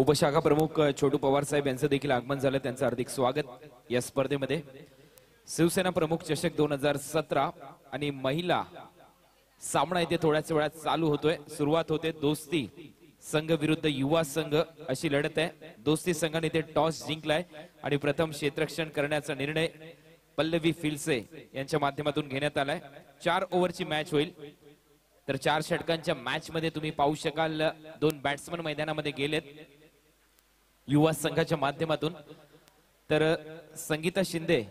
उपशाखा प्रमुख छोटू पवार साहेब यांचं देखील आगमन झालं, त्यांचं हार्दिक स्वागत या स्पर्धेमध्ये। शिवसेना प्रमुख चषक 2017 आणि महिला सामना इथे थोड्याच वेळात चालू होतोय। सुरुवात होते दोस्ती संघ विरुद्ध युवा संघ अशी लढत आहे। दोस्ती संघाने इथे टॉस जिंकलाय आणि प्रथम क्षेत्ररक्षण करण्याचा निर्णय पल्लवी फिल्से यांच्या माध्यमातून घेण्यात आलाय। 4 ओव्हरची मॅच होईल, तर 4 षटकांच्या मॅच मध्ये तुम्ही पाहू शकाल 2 बॅट्समन मैदानामध्ये गेलेत युवा संघाच्या माध्यमातून। तर संगीता शिंदे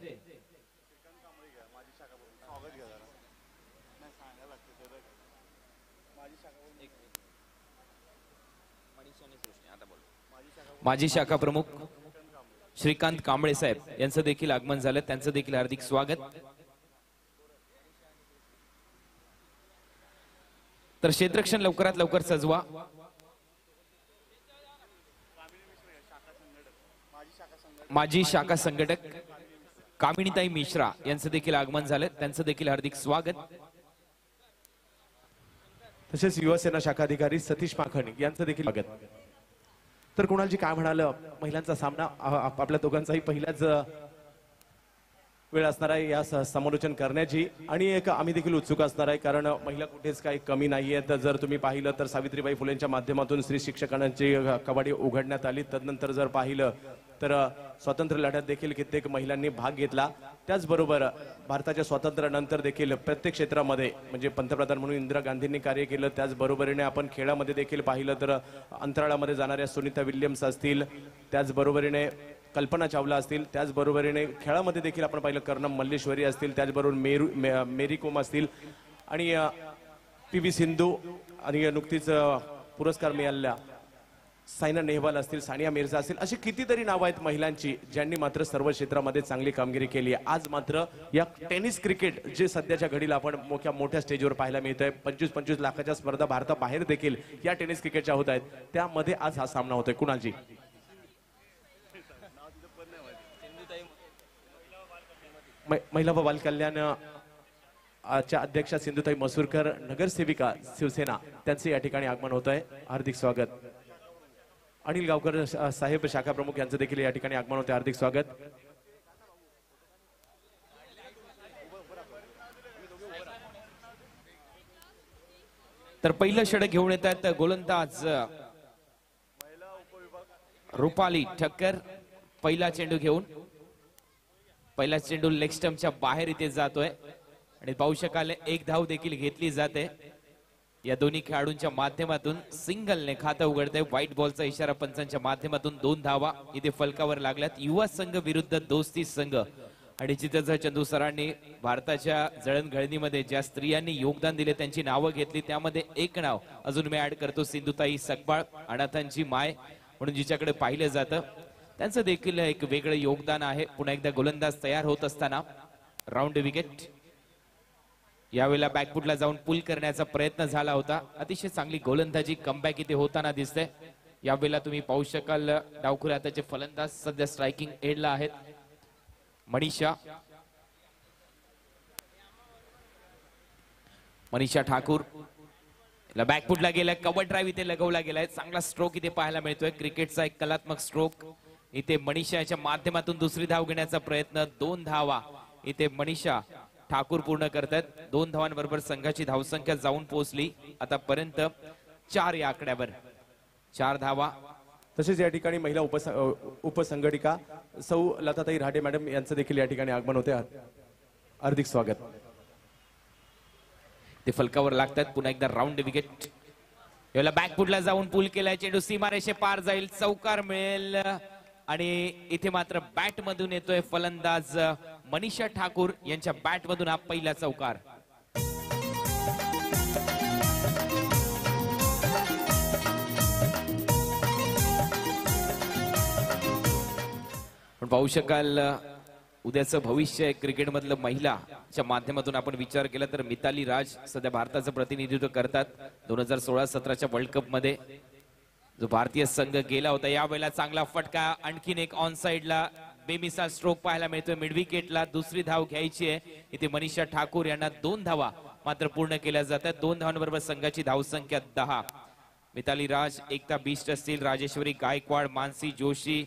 माजी शाखा प्रमुख श्रीकांत कांबळे साहेब यांचं देखील आगमन झालं, त्यांचं देखील हार्दिक स्वागत। तर क्षेत्ररक्षण लवकरात लवकर सजवा। माजी शाखा संघटक कामिनीताई मिश्रा यांचं देखील आगमन झालं, त्यांचं देखील हार्दिक स्वागत। तसेच युवासेना शाखा अधिकारी सतीश माखणी यांचं देखील स्वागत। तर कुणालजी काय म्हणाल, महिलांचा सामना आपल्या दोघांचाही पहिलाच वेळ असणार आहे या समालोचन करण्याची, आणि एक आम्ही देखील उत्सुक असणार आहे कारण महिला कुठेच काही कमी नाहीये। तर जर तुम्ही पाहिलं तर सावित्रीबाई फुलेंच्या माध्यमातून स्त्री शिक्षकांची कबड्डी उघडण्यात आली, तदनंतर जर पाहिलं तर स्वातंत्र्य लढ्यात देखील कित्येक महिलांनी भाग घेतला। त्याचबरोबर भारताच्या स्वातंत्र्यानंतर देखील प्रत्येक क्षेत्रामध्ये म्हणजे पंतप्रधान म्हणून इंदिरा गांधींनी कार्य केलं। त्याचबरोबरीने आपण खेळामध्ये देखील पाहिलं तर अंतराळामध्ये जाणाऱ्या सुनीता विल्यम्स असतील, त्याचबरोबरीने कल्पना चावला असतील, त्याचबरोबरीने खेळामध्ये देखील आपण पाहिलं कर्णम मल्लेश्वरी असतील, त्याचबरोबर मेरी कोम असतील, आणि PV सिंधू, आणि नुकतीच पुरस्कार मिळालेल्या सायना नेहवाल असतील, सानिया मिर्झा असतील, अशी कितीतरी नावं आहेत महिलांची ज्यांनी मात्र सर्व क्षेत्रामध्ये चांगली कामगिरी केली आहे। आज मात्र या टेनिस क्रिकेट जे सध्याच्या घडीला आपण मोठ्या स्टेजवर पाहायला मिळतंय, 25-25 लाखाच्या स्पर्धा भारताबाहेर देखील या टेनिस क्रिकेटच्या होत आहेत, त्यामध्ये आज हा सामना होतोय। कुणालजी महिला व बालकल्याण च्या अध्यक्षा सिंधुताई मसूरकर, नगरसेविका शिवसेना, त्यांचे या ठिकाणी आगमन होत आहे, हार्दिक स्वागत। अनिल गावकर साहेब शाखा प्रमुख यांचं देखील या ठिकाणी आगमन होते, हार्दिक स्वागत। तर पहिलं षटक घेऊन येत आहेत गोलंदाज रुपाली ठक्कर। पहिला चेंडू घेऊन, पहिला चेंडू लेग स्टंपच्या बाहेर इथे जातोय आणि पाहू शकाल 1 धाव देखील घेतली जाते। या दोन्ही खेळाडूंच्या माध्यमातून सिंगलने खातं उघडतंय। व्हाईट बॉलचा इशारा पंचांच्या माध्यमातून 2 धावा इथे फलकावर लागल्यात। युवा संघ विरुद्ध दोस्ती संघ, आणि जिथे चंदू सरांनी भारताच्या जळणघळणीमध्ये ज्या स्त्रियांनी योगदान दिले त्यांची नावं घेतली, त्यामध्ये एक नाव अजून मी ऍड करतो, सिंधुताई सकबाळ, अनाथांची माय म्हणून जिच्याकडे पाहिलं जातं, त्यांचं देखील एक वेगळं योगदान आहे। पुन्हा एकदा गोलंदाज तयार होत असताना राऊंड विकेट, यावेळेला बॅकफुटला जाऊन पुल करण्याचा प्रयत्न झाला होता। अतिशय चांगली गोलंदाजी कमबॅक इथे होताना दिसते। यावेळेला तुम्ही पाहू शकाल डावखुरे हाताचे फलंदाज सध्या स्ट्रायकिंग एंडला आहेत। मनीषा ठाकूर बॅकफुटला गेलाय, कव्हर ड्राईव्ह इथे लगवला गेलाय, चांगला स्ट्रोक इथे पाहायला मिळतोय, क्रिकेटचा एक कलात्मक स्ट्रोक इथे मनीषाच्या माध्यमातून दुसरी धाव घेण्याचा प्रयत्न। 2 धावा इथे मनीषा ठाकूर पूर्ण करतात। 2 धावांबरोबर संघाची धावसंख्या जाऊन पोहोचली आतापर्यंत 4 या आकड्यावर, 4 धावा। तसेच या ठिकाणी महिला उपसंघटिका सौ लताताई राठे मॅडम यांचं देखील या ठिकाणी आगमन होते, हार्दिक स्वागत। ते फलकावर लागतात। पुन्हा एकदा राऊंड विकेट, याला बॅकफुटला जाऊन पुल केलाय, चेंडू सीमारेषे पार जाईल, चौकार मिळेल, आणि इथे मात्र बॅट मधून येतोय फलंदाज मनीषा ठाकूर यांच्या बॅट मधून हा पहिला चौकार। पण पाहू शकाल उद्याचं भविष्य क्रिकेट मधलं महिलाच्या माध्यमातून आपण विचार केला तर मिताली राज सध्या भारताचं प्रतिनिधित्व करतात। 2016-17च्या वर्ल्ड कप मध्ये जो भारतीय संघ गेला होता, यावेळेला चांगला फटका, आणखीन एक ऑन साइडला बेमिसाल स्ट्रोक पाहायला मिळतोय। मिड विकेटला दुसरी धाव घ्यायची आहे, इथे मनीषा ठाकूर यांना 2 धावा मात्र पूर्ण केल्या जातात। 2 धावांबरोबर संघाची धावसंख्या 10। मिताली राज, एकता बिष्ट असतील, राजेश्वरी गायकवाड, मानसी जोशी,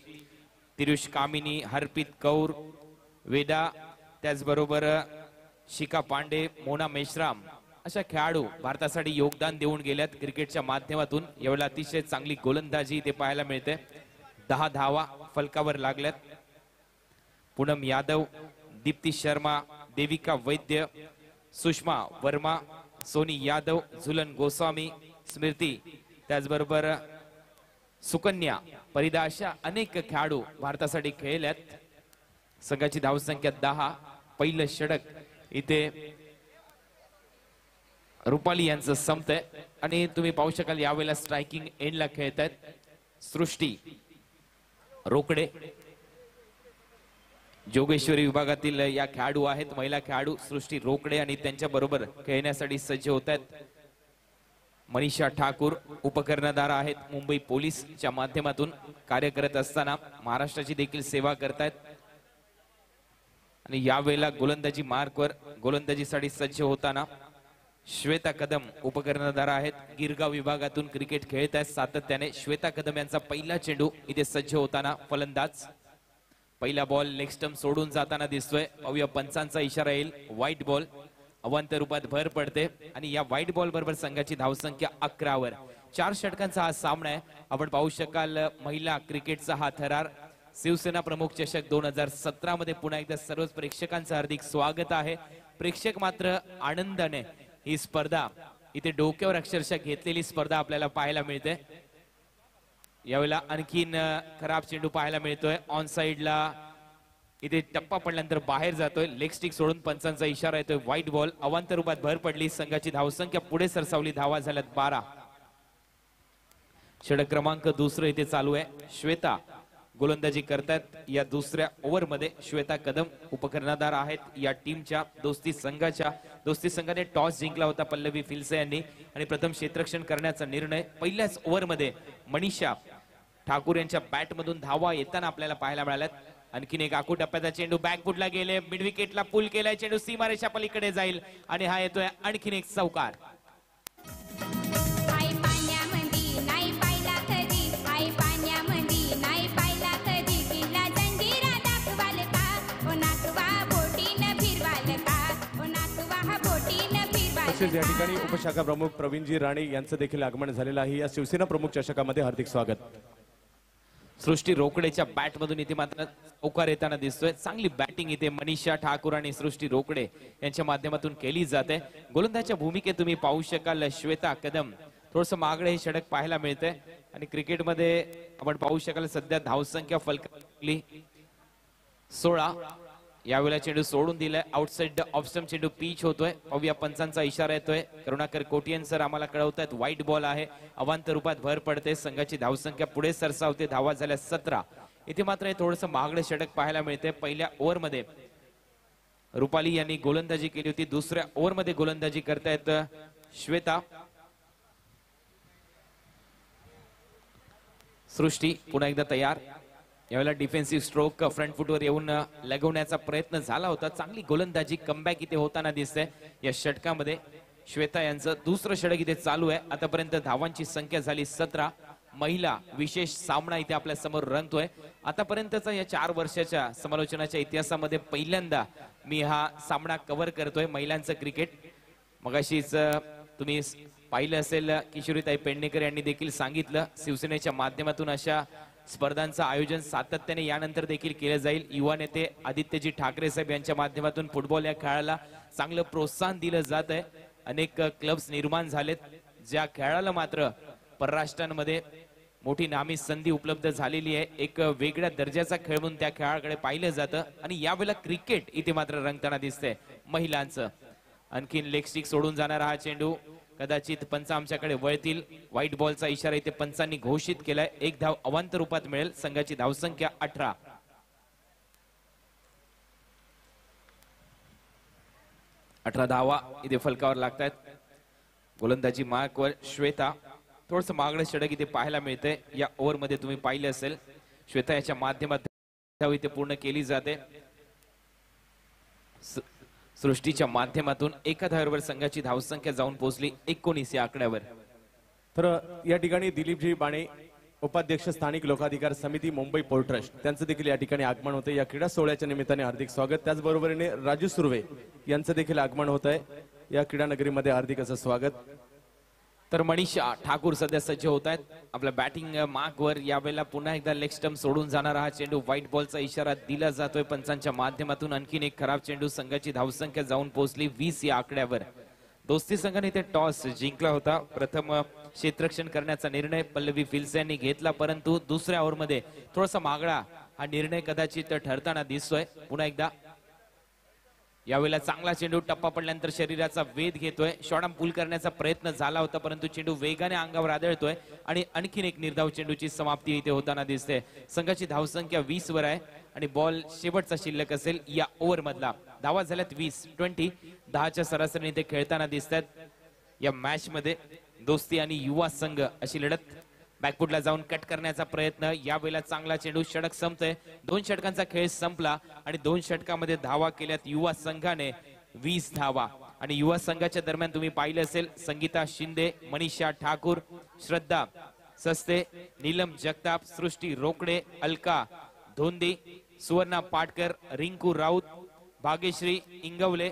तिरुष कामिनी, हरप्रीत कौर, वेदा, त्याचबरोबर शिखा पांडे, मोना मेश्राम अशा खेळाडू भारतासाठी योगदान देऊन गेल्यात क्रिकेटच्या माध्यमातून. यावेळेला अतिशय चांगली गोलंदाजी इथे पाहायला मिळते. 10 धावा फलकावर लागल्यात. पूनम यादव, दीप्ती शर्मा, देविका वैद्य, सुषमा वर्मा, सोनी यादव, झुलन गोस्वामी, स्मृती, त्याचबरोबर सुकन्या परिदा अशा अनेक खेळाडू भारतासाठी खेळल्यात. संघाची धावसंख्या 10. पहिलं षटक इथे रुपाली यांचं संपतंय आणि तुम्ही पाहू शकाल यावेळेला स्ट्रायकिंग एंडला खेळतायत सृष्टी रोकडे. जोगेश्वरी विभागातील या खेळाडू आहेत, महिला खेळाडू सृष्टी रोकडे, आणि त्यांच्या बरोबर खेळण्यासाठी सज्ज होत आहेत मनीषा ठाकूर. उपकर्णधार आहेत, मुंबई पोलीसच्या माध्यमातून कार्य करत असताना महाराष्ट्राची देखील सेवा करतायत. आणि यावेळेला गोलंदाजी मार्कवर गोलंदाजीसाठी सज्ज होताना श्वेता कदम उपकर्णधार आहेत, गिरगाव विभागातून क्रिकेट खेळत आहेत सातत्याने. श्वेता कदम यांचा पहिला चेंडू इथे सज्ज होताना फलंदाज. पहिला बॉल लेग स्टंप सोडून जाताना दिसतोय. पाहूया पंचांचा इशारा येईल. व्हाईट बॉल अवांतर रूपात भर पडते आणि या व्हाईट बॉल बरोबर संघाची धावसंख्या 11 वर. 4 षटकांचा हा सामना आहे. आपण पाहू शकाल महिला क्रिकेटचा हा थरार शिवसेना प्रमुख चषक 2017 मध्ये पुन्हा एकदा सर्वच प्रेक्षकांचं हार्दिक स्वागत आहे. प्रेक्षक मात्र आनंदाने ही स्पर्धा इथे डोक्यावर अक्षरशः घेतलेली स्पर्धा आपल्याला पाहायला मिळते. यावेळेला आणखीन खराब चेंडू पाहायला मिळतोय. ऑन साइडला इथे टप्पा पडल्यानंतर बाहेर जातोय. लेग स्टिक सोडून पंचांचा इशारा येतोय. व्हाईट बॉल अवांतर रूपात भर पडली. संघाची धावसंख्या पुढे सरसावली. धावा झाल्यात 12. षटक क्रमांक 2 इथे चालू आहे. श्वेता गोलंदाजी करतात या दुसऱ्या ओव्हर मध्ये. श्वेता कदम उपकर्णधार आहेत या टीमच्या. दोस्ती संघाने टॉस जिंकला होता पल्लवी फिल्से यांनी आणि प्रथम क्षेत्ररक्षण करण्याचा निर्णय. पहिल्याच ओव्हर मध्ये मनीषा ठाकूर यांच्या बॅट मधून धावा येताना आपल्याला पाहायला मिळाल्यात. आणखीन एक आखू टप्प्याचा चेंडू बॅकफुटला गेले. मिड विकेटला पुल केलाय. चेंडू सीमारेषा पलीकडे जाईल आणि हा येतोय आणखीन एक चौकार. तसेच या ठिकाणी उपशाखा प्रमुख प्रवीणजी राणे यांचं देखील आगमन झालेलं आहे. या शिवसेना प्रमुख चषकामध्ये हार्दिक स्वागत. सृष्टी रोकडेच्या बॅट मधून इथे मात्र चौकार येताना दिसतोय. चांगली बॅटिंग इथे मनीषा ठाकूर आणि सृष्टी रोकडे यांच्या माध्यमातून केली जाते. गोलंदाजच्या भूमिकेत तुम्ही पाहू शकाल श्वेता कदम. थोडस मागडे हे षटक पाहायला मिळतंय आणि क्रिकेटमध्ये आपण पाहू शकाल सध्या धावसंख्या फलकावली 16. यावेळेला चेंडू सोडून दिलाय. आउटसाइड ऑफ स्टंप चेंडू पिच होतोय. पाहूया पंचांचा इशारा येतोय. करुणाकर कोटियन सर आम्हाला कळवतायत व्हाईट बॉल आहे. अवांतर रूपात भर पडते. संघाची धावसंख्या पुढे सरसावते. धावा झाल्या 17. इथे मात्र हे थोडंसं महागडे षटक पाहायला मिळते. पहिल्या ओव्हर मध्ये रुपाली यांनी गोलंदाजी केली होती. दुसऱ्या ओव्हर मध्ये गोलंदाजी करतायत श्वेता. सृष्टी पुन्हा एकदा तयार. यावेळेला डिफेन्सिव्ह स्ट्रोक फ्रंट फुटवर येऊन लगवण्याचा प्रयत्न झाला होता. चांगली गोलंदाजी कमबॅक इथे होताना दिसते या षटकामध्ये. श्वेता यांचं दुसरं षटक इथे चालू आहे. आतापर्यंत धावांची संख्या झाली 17. महिला विशेष सामना इथे आपल्या समोर रंगतोय. आतापर्यंतचा या 4 वर्षाच्या समालोचनाच्या इतिहासामध्ये पहिल्यांदा मी हा सामना कव्हर करतोय महिलांचं क्रिकेट. मगाशीच तुम्ही पाहिलं असेल किशोरीताई पेडणेकर यांनी देखील सांगितलं शिवसेनेच्या माध्यमातून अशा स्पर्धांचं आयोजन सातत्याने यानंतर देखील केलं जाईल. युवा नेते आदित्यजी ठाकरे साहेब यांच्या माध्यमातून फुटबॉल या खेळाला चांगलं प्रोत्साहन दिलं जात आहे. अनेक क्लब्स निर्माण झालेत ज्या खेळाला मात्र परराष्ट्रांमध्ये मोठी नामी संधी उपलब्ध झालेली आहे. एक वेगळ्या दर्जाचा खेळ म्हणून त्या खेळाकडे पाहिलं जातं आणि यावेळेला क्रिकेट इथे मात्र रंगताना दिसतंय महिलांचं. आणखीन लेग स्टिक सोडून जाणारा हा चेंडू कदाचित पंच आमच्याकडे वळतील. व्हाईट बॉलचा इशारा इथे पंचांनी घोषित केलाय. 1 धाव अवांतर रूपात मिळेल. संघाची धावसंख्या 18. 18 धावा इथे फलकावर लागतात. गोलंदाजी मार्कवर श्वेता. थोडस मागणं षटक इथे पाहायला मिळतंय. या ओव्हर मध्ये तुम्ही पाहिले असेल श्वेता याच्या माध्यमातून इथे पूर्ण केली जाते. सृष्टीच्या माध्यमातून एका धावेवर संघाची धावसंख्या जाऊन पोहोचली 19 या आकड्यावर. तर या ठिकाणी दिलीपजी बाणे उपाध्यक्ष स्थानिक लोकाधिकार समिती मुंबई पोर्ट ट्रस्ट त्यांचं देखील या ठिकाणी आगमन होते। या क्रीडा सोहळ्याच्या निमित्ताने हार्दिक स्वागत। त्याचबरोबरीने राजू सुर्वे यांचं देखील आगमन होत आहे। या क्रीडा नगरीमध्ये हार्दिक असं स्वागत। तर मनीषा ठाकूर सध्या सज्ज होत आहेत आपल्या बॅटिंग मार्कवर। यावेळेला पुन्हा एकदा लेग स्टंप सोडून जाणारा हा चेंडू व्हाईट बॉलचा इशारा दिला जातोय पंचांच्या माध्यमातून। आणखीन एक खराब चेंडू, संघाची धावसंख्या जाऊन पोहोचली 20 या आकड्यावर। दोस्ती संघाने ते टॉस जिंकला होता। प्रथम क्षेत्ररक्षण करण्याचा निर्णय पल्लवी फिल्स यांनी घेतला, परंतु दुसऱ्या ओव्हरमध्ये थोडासा मागळा हा निर्णय कदाचित ठरताना दिसतोय। पुन्हा एकदा यावेळेला चांगला चेंडू, टप्पा पडल्यानंतर शरीराचा वेध घेतोय। शॉर्ट आर्म पुल करण्याचा प्रयत्न झाला होता, परंतु चेंडू वेगाने अंगावर आदळतोय आणि आणखीन एक निर्धाव चेंडूची समाप्ती इथे होताना दिसते। संघाची धावसंख्या 20 वर आहे आणि बॉल शेवटचा शिल्लक असेल या ओव्हर मधला। धावा झाल्यात 20 10च्या सरासरीने ते खेळताना दिसतात। या मॅच मध्ये दोस्ती आणि युवा संघ अशी लढत। बॅकफुटला जाऊन कट करण्याचा प्रयत्न, यावेळेला चांगला चेंडू, षटक संपतोय। 2 षटकांचा खेळ संपला आणि 2 षटकामध्ये धावा केल्यात युवा संघाने 20 धावा। आणि युवा संघाच्या दरम्यान तुम्ही पाहिलं असेल संगीता शिंदे, मनीषा ठाकूर, श्रद्धा सस्ते, नीलम जगताप, सृष्टी रोकडे, अलका धोंदी, सुवर्णा पाटकर, रिंकू राऊत, भाग्यश्री इंगवले,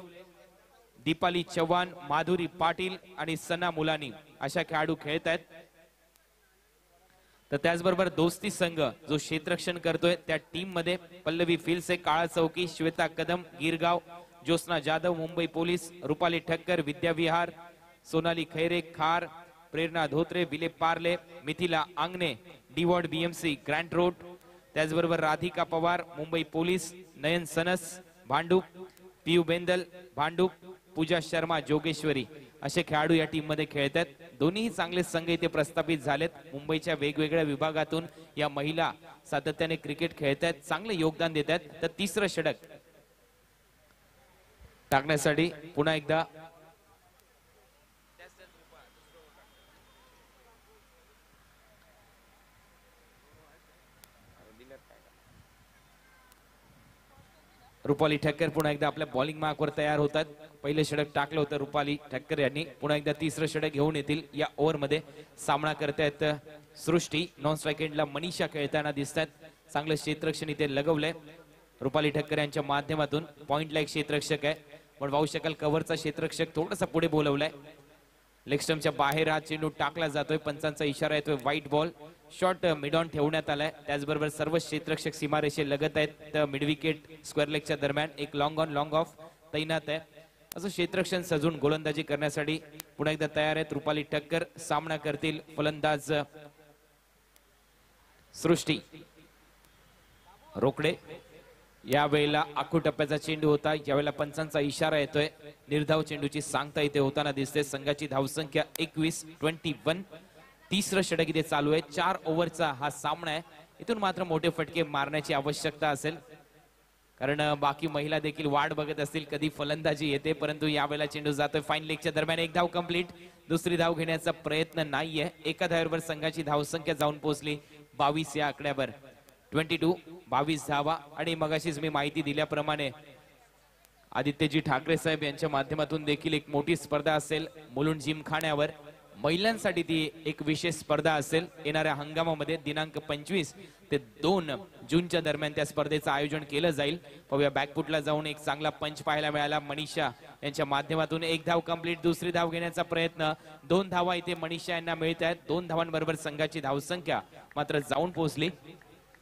दीपाली चव्हाण, माधुरी पाटील आणि सना मुलानी अशा खेळाडू खेळत आहेत। तर त्याचबरोबर दोस्ती संघ जो क्षेत्ररक्षण करतोय त्या टीम मध्ये Pallavi Philse, Kala Chowki, Shweta Kadam Girgaon, Jyotsna Jadhav Mumbai police, Rupali Thakkar Vidya Vihar, Sonali Khaire Khar, Prerna Dhotre Vile Parle, Mithila Angane D ward BMC Grant Road, त्याचबरोबर राधिका पवार मुंबई पोलीस, नयन सनस भांडूप, पियू बेंदल भांडूप, पूजा शर्मा जोगेश्वरी असे खेळाडू या टीम मध्ये खेळतात। दोन्ही चांगले संघ इथे प्रस्थापित झालेत। मुंबईच्या वेगवेगळ्या विभागातून या महिला सातत्याने क्रिकेट खेळतात, चांगले योगदान देतात। तर तिसरं षटक टाकण्यासाठी पुन्हा एकदा रुपाली ठक्कर पुन्हा एकदा आपल्या बॉलिंग मार्कवर तयार होतात। पहिले षटक टाकलं होतं रुपाली ठक्कर यांनी, पुन्हा एकदा तिसरं षटक घेऊन येतील। या ओव्हर मध्ये सामना करतायत सृष्टी, नॉन स्ट्राइक एंडला मनीषा खेळताना दिसतात। चांगलं क्षेत्ररक्षण इथे लगवलंय रुपाली ठक्कर यांच्या माध्यमातून। पॉइंटला एक क्षेत्ररक्षक आहे, पण पाहू शकाल कव्हरचा क्षेत्ररक्षक थोडासा पुढे बोलवलाय। लेग स्टंपच्या बाहेर हा चेंडू टाकला जातोय, पंचांचा इशारा येतोय white ball. Shot mid on ठेवण्यात आलाय। त्याचबरोबर सर्व क्षेत्ररक्षक सीमारेषे लगत आहेत। मिड विकेट स्क्वेअर लेगच्या दरम्यान एक लॉंग ऑन लॉंग ऑफ तैनात आहे। असं क्षेत्ररक्षण सजून गोलंदाजी करण्यासाठी पुन्हा एकदा तयार आहेत रुपाली ठक्कर। सामना करतील फलंदाज सृष्टी रोकडे। यावेळेला आखू टप्प्याचा चेंडू होता, यावेळेला पंचांचा इशारा येतोय। निर्धाव चेंडूची सांगता इथे होताना दिसते। संघाची धावसंख्या 21 तिसरं षटक इथे चालू आहे। 4 ओव्हरचा हा सामना आहे। इथून मात्र मोठे फटके मारण्याची आवश्यकता असेल, कारण बाकी महिला देखील वाट बघत असतील कधी फलंदाजी येते, परंतु यावेळेला चेंडू जातोय फाईन लेगच्या दरम्यान। एक धाव कंप्लीट, दुसरी धाव घेण्याचा प्रयत्न नाहीये। एका धावेवर संघाची धावसंख्या जाऊन पोहोचली 22 या आकड्यावर। 22 धावा। आणि मगाशीच मी माहिती दिल्याप्रमाणे आदित्यजी ठाकरे साहेब यांच्या माध्यमातून देखील एक मोठी स्पर्धा असेल मुलुंड जिमखान्यावर। महिलांसाठी ती एक विशेष स्पर्धा असेल। येणाऱ्या हंगामामध्ये दिनांक 25 ते 2 जूनच्या दरम्यान त्या स्पर्धेचं आयोजन केलं जाईल। पाहूया बॅकफुटला जाऊन एक चांगला पंच पाहायला मिळाला मनीषा यांच्या माध्यमातून। एक धाव कंप्लीट, दुसरी धाव घेण्याचा प्रयत्न। 2 धावा इथे मनीषा यांना मिळत आहेत। 2 धावांबरोबर संघाची धावसंख्या मात्र जाऊन पोहोचली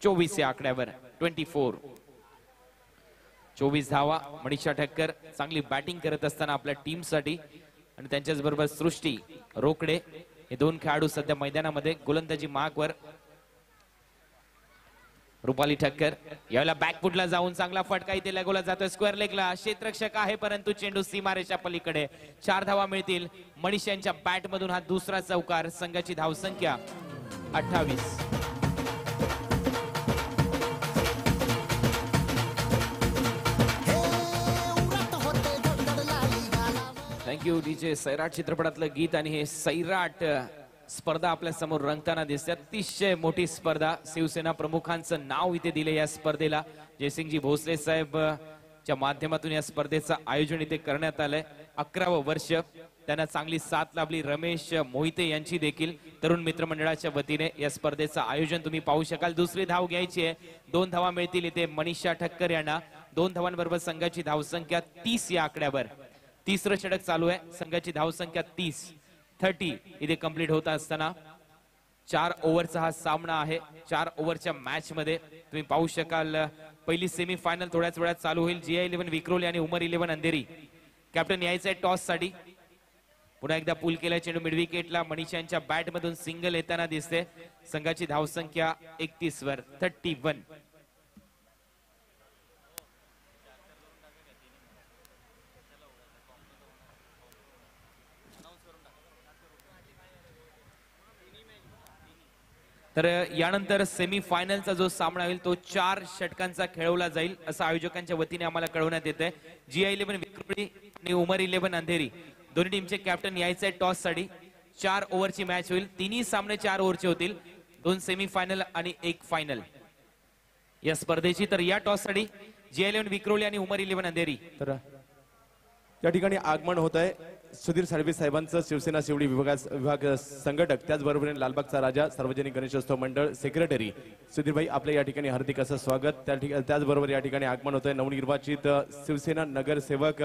24 या आकड्यावर। 24 धावा। मनीषा ठक्कर चांगली बॅटिंग करत असताना आपल्या टीम साठी, आणि त्यांच्याच बरोबर सृष्टी रोकडे हे 2 खेळाडू सध्या मैदानामध्ये गोलंदाजी मार्कवर। रुपाली ठक्कर यावेळेला बॅकफुटला जाऊन चांगला फटका इथे लगवला जातोय स्क्वेअर लेगला। क्षेत्ररक्षक आहे, परंतु चेंडू सीमारेषा पलीकडे। 4 धावा मिळतील मनीषा यांच्या बॅट मधून। हा दुसरा चौकार। संघाची धावसंख्या 28। Thank you DJ. सैराट चित्रपटातलं गीत आणि हे सैराट स्पर्धा आपल्या समोर रंगताना दिसते। अतिशय मोठी स्पर्धा, शिवसेना प्रमुखांचं नाव इथे दिले या स्पर्धेला। जयसिंगजी भोसले साहेब च्या माध्यमातून या स्पर्धेचं आयोजन इथे करण्यात आलंय। 11वं वर्ष. त्यांना चांगली साथ लाभली रमेश मोहिते यांची देखील तरुण मित्रमंडळाच्या वतीने या स्पर्धेचं आयोजन तुम्ही पाहू शकाल. दुसरी धाव घ्यायची आहे. 2 धावा मिळतील इथे मनीषा ठक्कर यांना. 2 धावांबरोबर संघाची धावसंख्या 30 या आकड्यावर. तिसरं षटक चालू आहे. संघाची धावसंख्या 30 इथे कंप्लीट होत असताना 4 ओव्हरचा हा सामना आहे. 4 ओव्हरच्या मॅच मध्ये तुम्ही पाहू शकाल पहिली सेमी फायनल थोड्याच वेळात चालू होईल. GI11 विक्रोली आणि उमर 11 अंधेरी. कॅप्टन यायचंय टॉस साठी. पुन्हा एकदा पूल केला चेंडू मिड विकेटला. मनीषांच्या बॅट मधून सिंगल येताना दिसते. संघाची धावसंख्या 31 वर 31. तर यानंतर सेमी फायनलचा जो सामना होईल तो 4 षटकांचा खेळवला जाईल असं आयोजकांच्या वतीने आम्हाला कळवण्यात येतंय. GI11 विक्रोळी आणि उमर 11 अंधेरी दोन्ही टीमचे कॅप्टन यायचे टॉस साठी. 4 ओव्हरची मॅच होईल. तिन्ही सामने 4 ओव्हरचे होतील. 2 सेमी फायनल आणि 1 फायनल या स्पर्धेची. तर या टॉस साठी GI11 विक्रोळी आणि उमर 11 अंधेरी. तर या ठिकाणी आगमन होत आहे सुधीर साळवी साहेबांचं शिवसेना शिवडी विभाग संघटक त्याचबरोबर लालबागचा राजा सार्वजनिक गणेशोत्सव मंडळ सेक्रेटरी सुधीरभाई आपल्या या ठिकाणी हार्दिक असं स्वागत. त्याचबरोबर या ठिकाणी आगमन होत आहे नवनिर्वाचित शिवसेना नगरसेवक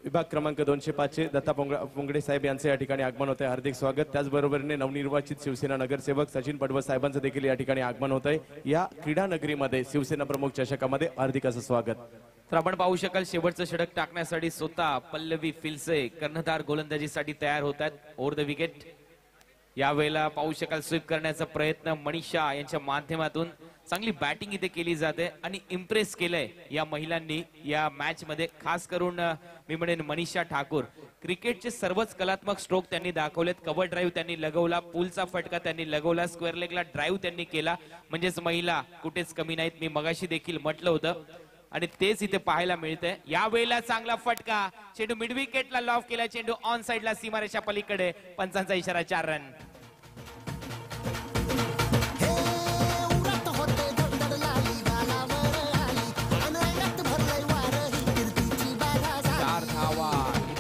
विभाग क्रमांक 205 दत्ता पोंगडे साहेब यांचे या ठिकाणी आगमन होत आहे. हार्दिक स्वागत. त्याचबरोबरने नवनिर्वाचित शिवसेना नगरसेवक सचिन पडवळ साहेबांचं देखील या ठिकाणी आगमन होत आहे. या क्रीडा नगरीमध्ये शिवसेना प्रमुख चषकामध्ये हार्दिक असं स्वागत. तर आपण पाहू शकाल शेवटचं षटक टाकण्यासाठी स्वतः पल्लवी फिल्से कर्णधार गोलंदाजीसाठी तयार होतात ओव्हर द विकेट. यावेळेला पाहू शकाल स्वीप करण्याचा प्रयत्न मनीषा यांच्या माध्यमातून. चांगली बॅटिंग इथे केली जाते आणि इम्प्रेस केलंय या महिलांनी या मॅच मध्ये. खास करून मी म्हणेन मनीषा ठाकूर. क्रिकेटचे सर्वच कलात्मक स्ट्रोक त्यांनी दाखवलेत. कव्हर ड्राईव्ह त्यांनी लगवला. पुलचा फटका त्यांनी लगवला. स्क्वेअर लेगला ड्राईव्ह त्यांनी केला. म्हणजेच महिला कुठेच कमी नाहीत. मी मगाशी देखील म्हटलं होतं आणि तेच इथे पाहायला मिळतंय. या वेळेला चांगला फटका. चेंडू मिड विकेटला लॉफ केला. चेंडू ऑन साइडला सीमारेषा पलीकडे. पंचांचा इशारा 4 रन.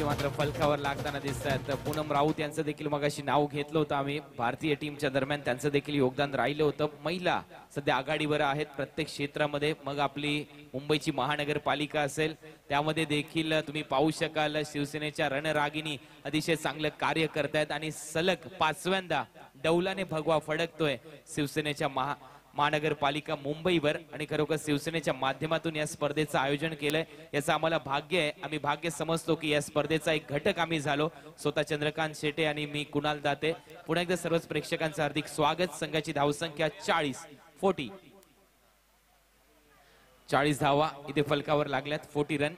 मात्र फलकावर लागताना दिसतात. पूनम राऊत यांचं देखील मगाशी नाव घेतलं होतं आम्ही. भारतीय टीमच्या दरम्यान त्यांचं देखील योगदान राहिलं होतं. महिला सध्या आघाडीवर आहेत प्रत्येक क्षेत्रामध्ये. मग आपली मुंबईची महानगरपालिका असेल त्यामध्ये देखील तुम्ही पाहू शकाल शिवसेनेच्या रणरागिणी अतिशय चांगलं कार्य करतायत आणि सलग 5व्यांदा डौलाने भगवा फडकतोय शिवसेनेच्या महानगरपालिका मुंबईवर. आणि खरोखर शिवसेनेच्या माध्यमातून या स्पर्धेचं आयोजन केलंय याचं आम्हाला भाग्य आहे. आम्ही भाग्य समजतो की या स्पर्धेचा एक घटक आम्ही झालो. स्वतः चंद्रकांत शेटे आणि मी कुणाल दाते. पुन्हा एकदा सर्वच प्रेक्षकांचं हार्दिक स्वागत. संघाची धावसंख्या 40 धावा इथे फलकावर लागल्यात. 40 रन.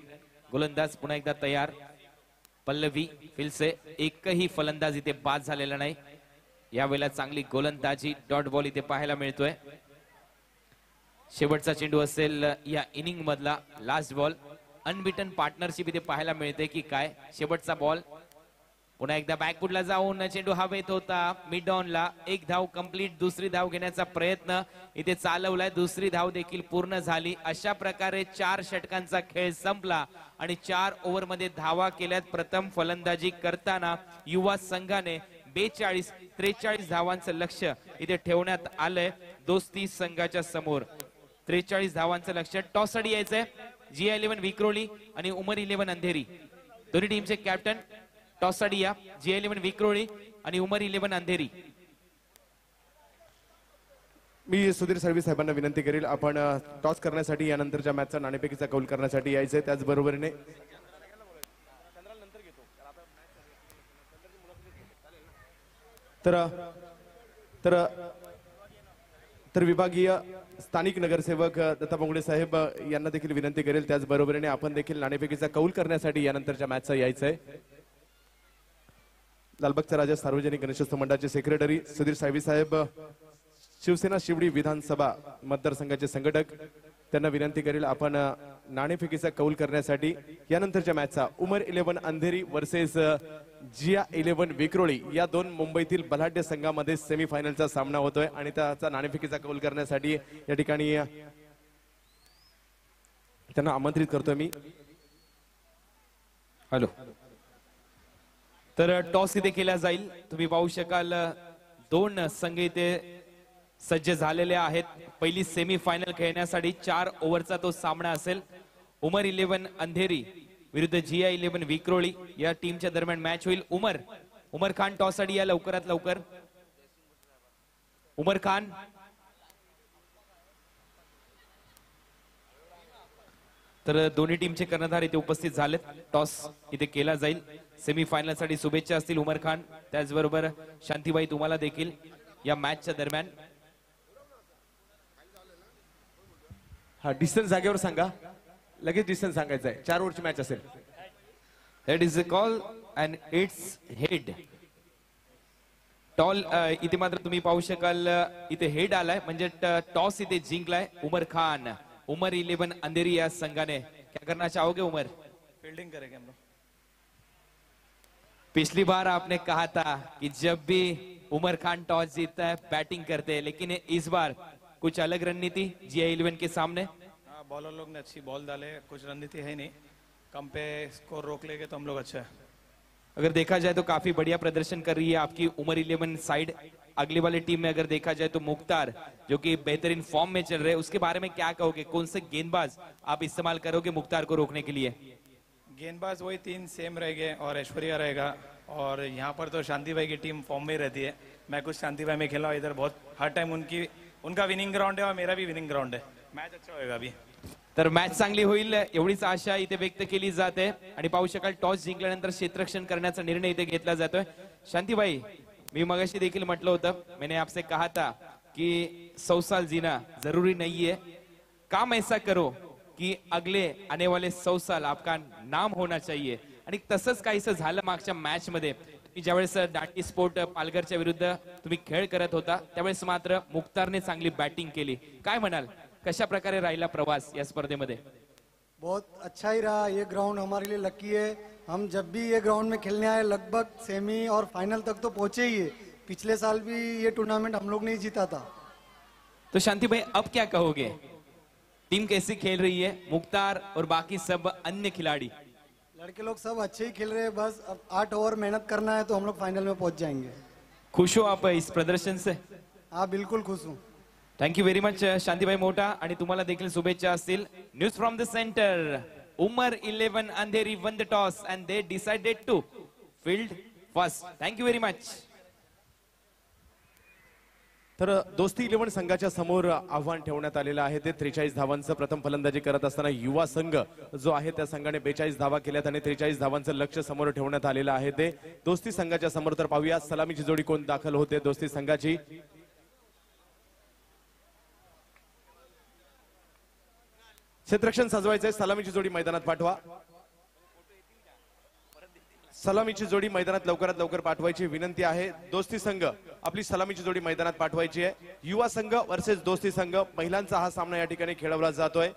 गोलंदाज पुन्हा एकदा तयार. पल्लवी फिल्से. एकही फलंदाज इथे बाद झालेला नाही. यावेळेला चांगली गोलंदाजी डॉट बॉल इथे पाहायला मिळतोय. शेवटचा चेंडू असेल या इनिंग मधला. Last ball. अनबिटन पार्टनरशिप इथे पाहायला मिळते की काय. शेवटचा बॉल. पुन्हा एकदा बॅकफुटला जाऊन चेंडू हवेत होता. मिड ऑनला. 1 धाव कंप्लीट. दुसरी धाव घेण्याचा प्रयत्न इथे चालवलाय. दुसरी धाव देखील पूर्ण झाली. अशा प्रकारे 4 षटकांचा खेळ संपला आणि 4 ओव्हर मध्ये धावा केल्यात. प्रथम फलंदाजी करताना युवा संघाने 42-43 धावांचं लक्ष इथे ठेवण्यात आलंय दोस्ती संघाच्या समोर. 43 धावांचं लक्ष. टॉस साठी यायचंय GI11 विक्रोली आणि उमर 11 अंधेरी. दोन्ही टीमचे कॅप्टन टॉस साठी या. GI11 विक्रोली आणि उमर 11 अंधेरी. मी सुधीर साळवी साहेबांना विनंती करेल आपण टॉस करण्यासाठी यानंतरच्या मॅचचा नाणेफेकीचा कौल करण्यासाठी यायचंय. त्याचबरोबरीने तर विभागीय स्थानिक नगरसेवक दत्ता पोंगडे साहेब यांना देखील विनंती करेल. त्याचबरोबरीने आपण देखील नाणेफेकीचा कौल करण्यासाठी यानंतरच्या मॅचचा यायचंय. लालबागचा राजा सार्वजनिक गणेशोत्सव मंडळाचे सेक्रेटरी सुधीर साळवी साहेब शिवसेना शिवडी विधानसभा मतदारसंघाचे संघटक त्यांना विनंती करेल आपण नाणेफेकीचा कौल करण्यासाठी यानंतरच्या मॅचचा उमर 11 अंधेरी वर्सेस GI11 विक्रोळी या 2 मुंबईतील बलाढ्य संघामध्ये सेमीफायनलचा सामना होतोय आणि त्याचा नाणेफेकीचा कौल करण्यासाठी या ठिकाणी त्यांना आमंत्रित करतोय मी. हॅलो. तर टॉस इथे केला जाईल. तुम्ही पाहू शकाल दोन संघ इथे सज्ज झालेले आहेत. पहिली सेमी फायनल खेळण्यासाठी 4 ओव्हरचा तो सामना असेल. उमर 11 अंधेरी विरुद्ध GI 11 विक्रोळी या टीमच्या दरम्यान मॅच होईल. उमर खान टॉस साठी या लवकरात लवकर. उमर खान. तर दोन्ही टीमचे कर्णधार इथे उपस्थित झालेत. टॉस इथे केला जाईल. सेमी फायनल साठी शुभेच्छा असतील उमर खान. त्याचबरोबर शांतीबाई तुम्हाला देखील या मॅचच्या दरम्यान. हा डिस्टन्स जागेवर सांगा. लगेच डिस्टन्स सांगायचं आहे. 4 ओव्हरची मॅच असेल. That is a call and it's head. टॉल इथे मात्र तुम्ही पाहू शकाल इथे हेड आलाय म्हणजे टॉस इथे जिंकलाय उमर खान. उमर 11 अंधेरी या संघाने. क्या करना चाहोगे उमर? फील्डिंग करेंगे हम लोग. पिछली बार आपने कहा था कि जब भी उमर खान टॉस जीतता है बैटिंग करते हैं, लेकिन इस बार कुछ अलग रणनीति GI 11 के सामने. हाँ, बॉलर लोग ने अच्छी बॉल डाले. कुछ रणनीति है नहीं. कम पे स्कोर रोक लेंगे तो हम लोग अच्छा है. अगर देखा जाए तो काफी बढ़िया प्रदर्शन कर रही है आपकी उमर 11 साइड. अगली वाली टीम में अगर देखा जाए तो मुख्तार जो कि बेहतरीन फॉर्म में चल रहे हैं, उसके बारे में क्या कहोगे? कौन से गेंदबाज आप इस्तेमाल करोगे मुख्तार को रोकने के लिए? गेंदबाज वही 3 सेम रहेंगे और ऐश्वर्या रहेगा. और यहाँ पर तो शांति भाई की टीम फॉर्म में ही रहती है. मैं कुछ शांति भाई में खेला हूं इधर. बहुत हर टाइम उनका विनिंग ग्राउंड है और मेरा भी विनिंग ग्राउंड है. मैच अच्छा होएगा अभी. तर मॅच चांगली होईल एवढीच आशा इथे व्यक्त केली जाते. आणि पाहू शकाल टॉस जिंकल्यानंतर क्षेत्ररक्षण करण्याचा निर्णय इथे घेतला जातोय. शांतीबाई, मी मगाशी देखील म्हटलं होतं, मैंने आपसे कहा था कि 100 साल जीना जरूरी नहीं है. काम ऐसा करो की अगले आने वाले 100 साल आपका नाम होना चाहिए. आणि तसंच काहीसं झालं मागच्या मॅच मध्ये. तुम्ही ज्यावेळेस दांडी स्पोर्ट पालघरच्या विरुद्ध तुम्ही खेळ करत होता त्यावेळेस मात्र मुख्तारने चांगली बॅटिंग केली. काय म्हणाल, कशा प्रकारे राहिला प्रवास या स्पर्धेमध्ये? बहुत अच्छा ही रहा. ये ग्राउंड हमारे लिए लकी है. हम जब भी ये ग्राउंड में खेलने आए लगभग सेमी और फाइनल तक तो पहुंचे ही है. पिछले साल भी ये टूर्नामेंट हम लोग ने ही जीता था. तो शांति भाई अब क्या कहोगे? टीम कैसी खेल रही है, मुख्तार और बाकी सब अन्य खिलाड़ी? लड़के लोग सब अच्छे ही खेल रहे हैं. बस अब 8 ओवर मेहनत करना है तो हम लोग फाइनल में पहुंच जाएंगे. खुश हो आप इस प्रदर्शन से? हाँ, बिल्कुल खुश हूँ. थँक्यू व्हेरी मच शांतीबाई मोठा. आणि तुम्हाला देखील शुभेच्छा असतील. News from the centre. Umar 11 Andheri won the toss and they decided to field first. Thank you very much. तर दोस्ती 11 संघाच्या समोर आव्हान ठेवण्यात आलेलं आहे. ते 43 धावांचं प्रथम फलंदाजी करत असताना युवा संघ जो आहे त्या संघाने 42 धावा केल्यात आणि 43 धावांचं लक्ष्य समोर ठेवण्यात आलेलं आहे. ते दोस्ती संघाच्या समोर. तर पाहूया सलामीची जोडी कोण दाखल होते दोस्ती संघाची. क्षेत्ररक्षण सजवायचंय. सलामीची जोडी मैदानात पाठवा. सलामीची जोडी मैदानात लवकरात लवकर पाठवायची विनंती आहे. दोस्ती संघ आपली सलामीची जोडी मैदानात पाठवायची आहे. युवा संघ वर्सेस दोस्ती संघ महिलांचा हा सामना या ठिकाणी खेळवला जातोय.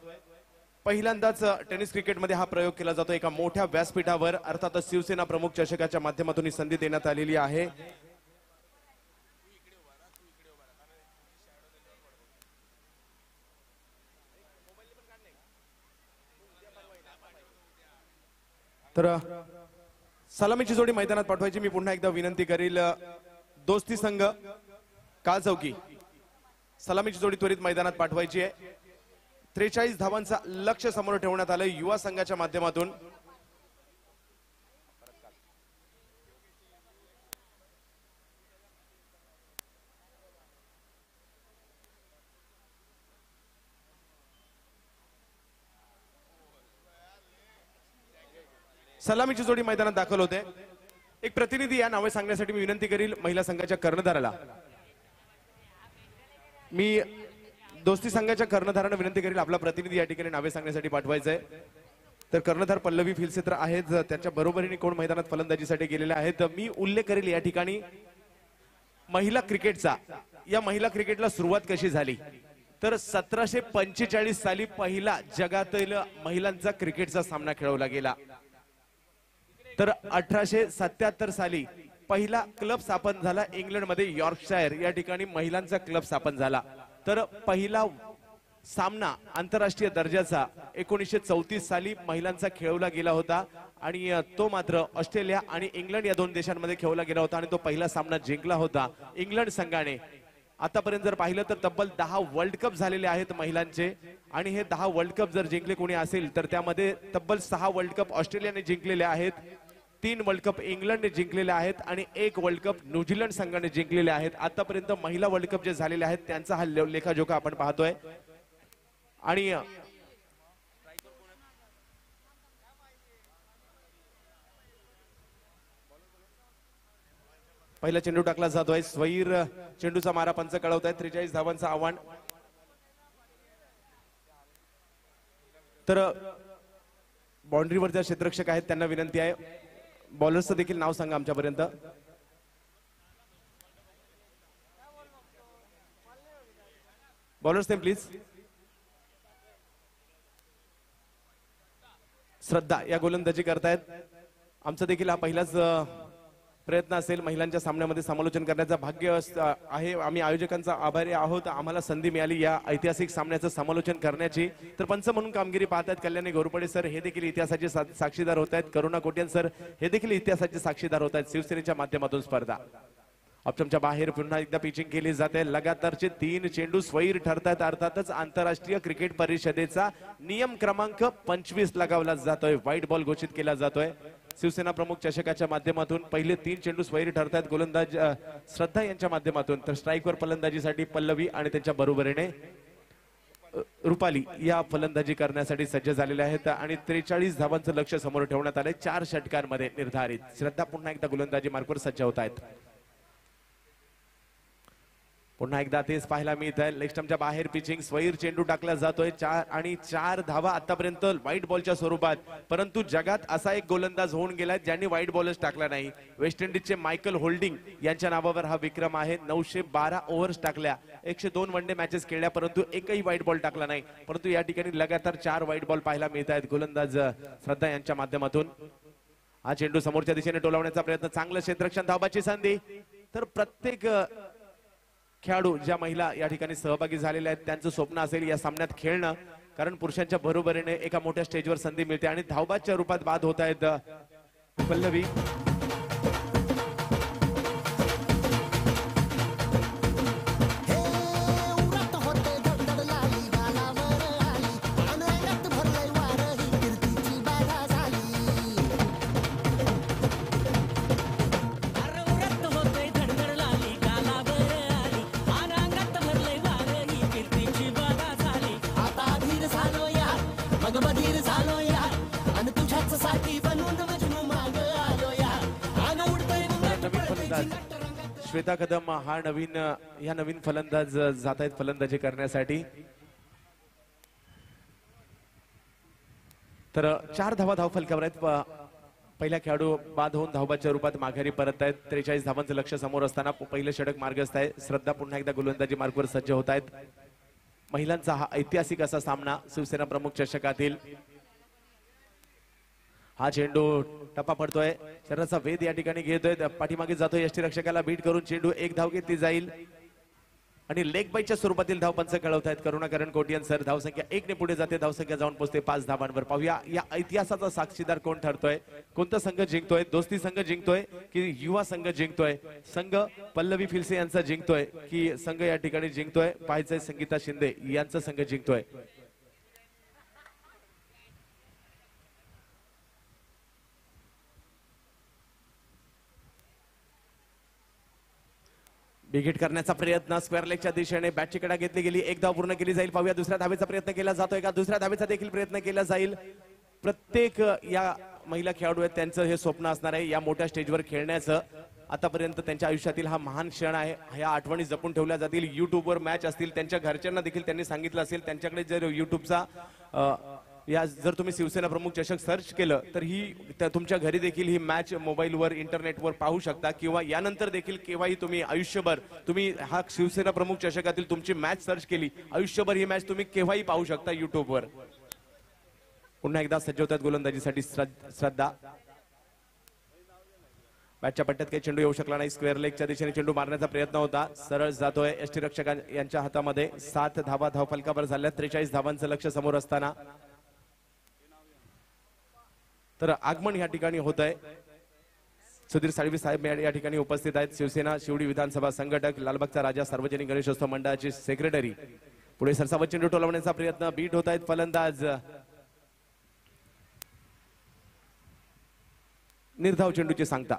पहिल्यांदाच टेनिस क्रिकेटमध्ये हा प्रयोग केला जातो. एका मोठ्या व्यासपीठावर अर्थातच शिवसेना प्रमुख चषकाच्या माध्यमातून ही संधी देण्यात आलेली आहे. तर सलामीची जोडी मैदानात पाठवायची मी पुन्हा एकदा विनंती करील. दोस्ती संघ काळ चौकी सलामीची जोडी त्वरित मैदानात पाठवायची आहे. 43 धावांचा लक्ष्य समोर ठेवण्यात आलं युवा संघाच्या माध्यमातून. सलामीची जोडी मैदानात दाखल होते. एक प्रतिनिधी या नावे सांगण्यासाठी मी विनंती करील महिला संघाच्या कर्णधाराला. मी दोस्ती संघाच्या कर्णधारांना विनंती करील आपला प्रतिनिधी या ठिकाणी नावे सांगण्यासाठी पाठवायचंय. तर कर्णधार पल्लवी फिलसेत्र आहेत. त्यांच्या बरोबरीने कोण मैदानात फलंदाजीसाठी गेलेले आहेत मी उल्लेख करेल या ठिकाणी महिला क्रिकेटचा. या महिला क्रिकेटला सुरुवात कशी झाली तर 1745 साली पहिला जगातील महिलांचा क्रिकेटचा सामना खेळवला गेला. तर 1877 साली पहिला क्लब स्थापन झाला इंग्लंडमध्ये यॉर्कशायर या ठिकाणी महिलांचा क्लब स्थापन झाला. तर पहिला सामना आंतरराष्ट्रीय दर्जाचा 1934 साली महिलांचा खेळवला गेला होता आणि तो मात्र ऑस्ट्रेलिया आणि इंग्लंड या दोन देशांमध्ये खेळवला गेला होता आणि तो पहिला सामना जिंकला होता इंग्लंड संघाने. आतापर्यंत जर पाहिलं तर तब्बल 10 वर्ल्ड कप झालेले आहेत महिलांचे आणि हे 10 वर्ल्ड कप जर जिंकले कोणी असेल तर त्यामध्ये तब्बल 6 वर्ल्ड कप ऑस्ट्रेलियाने जिंकलेले आहेत, 3 वर्ल्ड कप इंग्लंडने जिंकलेले आहेत आणि 1 वर्ल्ड कप न्यूझीलंड संघाने जिंकलेले आहेत. आतापर्यंत महिला वर्ल्ड कप जे झालेले आहेत त्यांचा हा लेखाजोखा आपण पाहतोय. आणि पहिला चेंडू टाकला जातोय, स्वैर चेंडूचा मारा पंच कळवतायत. 43 धावांचं आव्हान. तर बाउंड्रीवर जे क्षेत्ररक्षक आहेत त्यांना विनंती आहे, बॉलर्सचं देखील नाव सांगा आमच्यापर्यंत. Bowlers name please. श्रद्धा या गोलंदाजी करतायत. आमचा देखील हा पहिलाच प्रयत्न असेल महिलांच्या सामन्यामध्ये समालोचन करण्याचा. भाग्य आहे, आम्ही आयोजकांचा आभारी आहोत, आम्हाला संधी मिळाली या ऐतिहासिक सामन्याचं समालोचन करण्याची. तर पंच म्हणून कामगिरी पाहतात कल्याणी घोरपडे सर, हे देखील इतिहासाचे साक्षीदार होत आहेत. करुणा कोट्यान सर हे देखील इतिहासाचे साक्षीदार होत आहेत. शिवसेनेच्या माध्यमातून स्पर्धा ऑप्शनच्या बाहेर पुन्हा एकदा पिचिंग केली जाते. लगातारचे 3 चेंडू स्वैर ठरतात. अर्थातच आंतरराष्ट्रीय क्रिकेट परिषदेचा नियम क्रमांक 25 लगावला जातोय, व्हाईट बॉल घोषित केला जातोय. शिवसेना प्रमुख चषकाच्या माध्यमातून पहिले 3 चेंडू स्वैर ठरतात. गोलंदाज श्रद्धा यांच्या माध्यमातून, तर स्ट्राईकवर फलंदाजीसाठी पल्लवी आणि त्यांच्या बरोबरीने रुपाली या फलंदाजी करण्यासाठी सज्ज झालेले आहेत आणि 43 धावांचं लक्ष समोर ठेवण्यात आलंय 4 षटकांमध्ये निर्धारित. श्रद्धा पुन्हा एकदा गोलंदाजी मार्कवर सज्ज होत आहेत. पुन्हा एकदा तेच पाहायला मिळत आहे. लेग स्टंपच्या बाहेर पिचिंग, स्वैर चेंडू टाकला जातोय 4 धावा आतापर्यंत व्हाईट बॉलच्या स्वरूपात. परंतु जगात असा एक गोलंदाज होऊन गेलाय ज्यांनी व्हाईट बॉलच टाकला नाही. वेस्ट इंडिजचे मायकल होल्डिंग यांच्या नावावर हा विक्रम आहे. 912 ओव्हर्स टाकल्या, 102 वनडे मॅचेस खेळल्या, परंतु एकही व्हाईट बॉल टाकला नाही. परंतु या ठिकाणी लगातार 4 व्हाईट बॉल पाहायला मिळत आहेत गोलंदाज श्रद्धा यांच्या माध्यमातून. हा चेंडू समोरच्या दिशेने टोलवण्याचा प्रयत्न, चांगलं क्षेत्ररक्षण, धावाची संधी. तर प्रत्येक खेळाडू ज्या महिला या ठिकाणी सहभागी झालेल्या आहेत त्यांचं स्वप्न असेल या सामन्यात खेळणं, कारण पुरुषांच्या बरोबरीने एका मोठ्या स्टेजवर संधी मिळते आणि धावबादच्या रूपात बाद होत आहेत पल्लवी. श्वेता कदम हा नवीन फलंदाज जात आहेत फलंदाजी करण्यासाठी. तर 4 धावा धावफलकावर आहेत. पहिला खेळाडू बाद होऊन धावबाच्या रूपात माघारी परत आहेत. 43 धावांचं लक्ष समोर असताना पहिलं षटक मार्गस्थ आहे. श्रद्धा पुन्हा एकदा गोलंदाजी मार्गवर सज्ज होत आहेत. महिलांचा हा ऐतिहासिक असा सामना शिवसेना प्रमुख चषकातील. हा चेंडू टप्पा पडतोय, शरीराचा वेध या ठिकाणी घेतोय, पाठीमागे जातोय, यष्टीरक्षकाला बीट करून चेंडू 1 धाव घेतली जाईल आणि लेग बाईच्या स्वरूपातील धाव पंच कळवतायत करुणाकरण कोटियन सर. धावसंख्या 1 ने पुढे जाते, धावसंख्या जाऊन पोहोचते 5 धावांवर. पाहूया या इतिहासाचा साक्षीदार कोण ठरतोय, कोणता संघ जिंकतोय, दोस्ती संघ जिंकतोय की युवा संघ जिंकतोय, संघ पल्लवी फिलसे यांचा जिंकतोय की संघ या ठिकाणी जिंकतोय पाहायचंय संगीता शिंदे यांचा संघ जिंकतोय. बिगिट करण्याचा प्रयत्न स्क्वेअर लेगच्या दिशेने बॅटची कडा घेतली गेली, 1 धाव पूर्ण केली जाईल. पाहूया दुसऱ्या धावेचा प्रयत्न केला जातोय का, दुसऱ्या धावेचा देखील प्रयत्न केला जाईल. प्रत्येक या महिला खेळाडू आहेत त्यांचं हे स्वप्न असणार आहे या मोठ्या स्टेजवर खेळण्याचं. आतापर्यंत त्यांच्या आयुष्यातील हा महान क्षण आहे, ह्या आठवणी जपून ठेवल्या जातील. युट्यूबवर मॅच असतील, त्यांच्या घरच्यांना देखील त्यांनी सांगितलं असेल, त्यांच्याकडे जर युट्यूबचा जर तुम्ही शिवसेना प्रमुख चषक सर्च केलं तर ही तुमच्या घरी देखील ही मॅच मोबाईलवर इंटरनेटवर पाहू शकता किंवा यानंतर देखील केव्हाही तुम्ही आयुष्यभर तुम्ही हा शिवसेना प्रमुख चषकातील तुमची मॅच सर्च केली, आयुष्यभर ही मॅच तुम्ही केव्हाही पाहू शकता युट्यूबवर. पुन्हा एकदा सज्ज होतात गोलंदाजीसाठी श्रद्धा. बॅटच्या पट्ट्यात काही चेंडू येऊ शकला नाही. स्क्वेअर लेगच्या दिशेने चेंडू मारण्याचा प्रयत्न होता, सरळ जातोय यष्टीरक्षक यांच्या हातामध्ये. 7 धावा धावफलकावर झाल्या. 43 धावांचं लक्ष समोर असताना तर आगमन या ठिकाणी होत आहे. सुधीर साळवी साहेब या ठिकाणी उपस्थित आहेत. शिवसेना शिवडी विधानसभा संघटक, लालबागचा राजा सार्वजनिक गणेशोत्सव मंडळाचे सेक्रेटरी. पुढे सरसावत चेंडू टोलवण्याचा प्रयत्न. बीट होत आहेत फलंदाज. निर्धाव चेंडूची सांगता.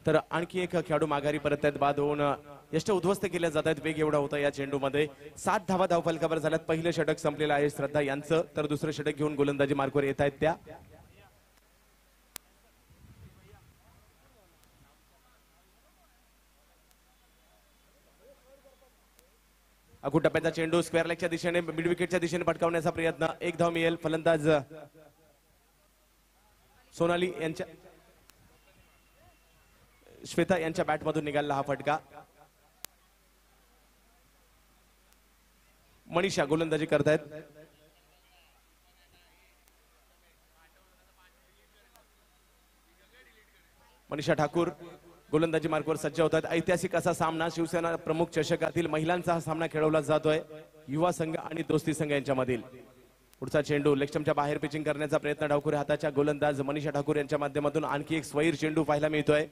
तर आणखी एक खेळाडू माघारी परत आहेत. बाद होऊन यष्ट उद्ध्वस्त केल्या जात आहेत. वेग एवढा होता या चेंडूमध्ये. 7 धावा धावफलकावर झाल्यात. पहिलं षटक संपलेलं आहे श्रद्धा यांचं, तर दुसरं षटक घेऊन गोलंदाजी मार्कवर येत आहेत त्या. अगू टप्प्याचा चेंडू स्क्वेअर लेगच्या दिशेने मिड विकेटच्या दिशेने पटकावण्याचा प्रयत्न. 1 धाव मिळेल. फलंदाज सोनाली यांच्या श्वेता यांच्या बॅटमधून निघाला हा फटका. मनीषा गोलंदाजी करतायत. मनीषा ठाकूर गोलंदाजी मार्कवर सज्ज होत आहेत. ऐतिहासिक असा सामना शिवसेना प्रमुख चषकातील महिलांचा हा सामना खेळवला जातोय युवा संघ आणि दोस्ती संघ यांच्यामधील. पुढचा चेंडू लेगस्टम्पच्या बाहेर पिचिंग करण्याचा प्रयत्न डावखुऱ्या हाताच्या गोलंदाज मनीषा ठाकूर यांच्या माध्यमातून. आणखी एक स्वैर चेंडू पाहायला मिळतोय.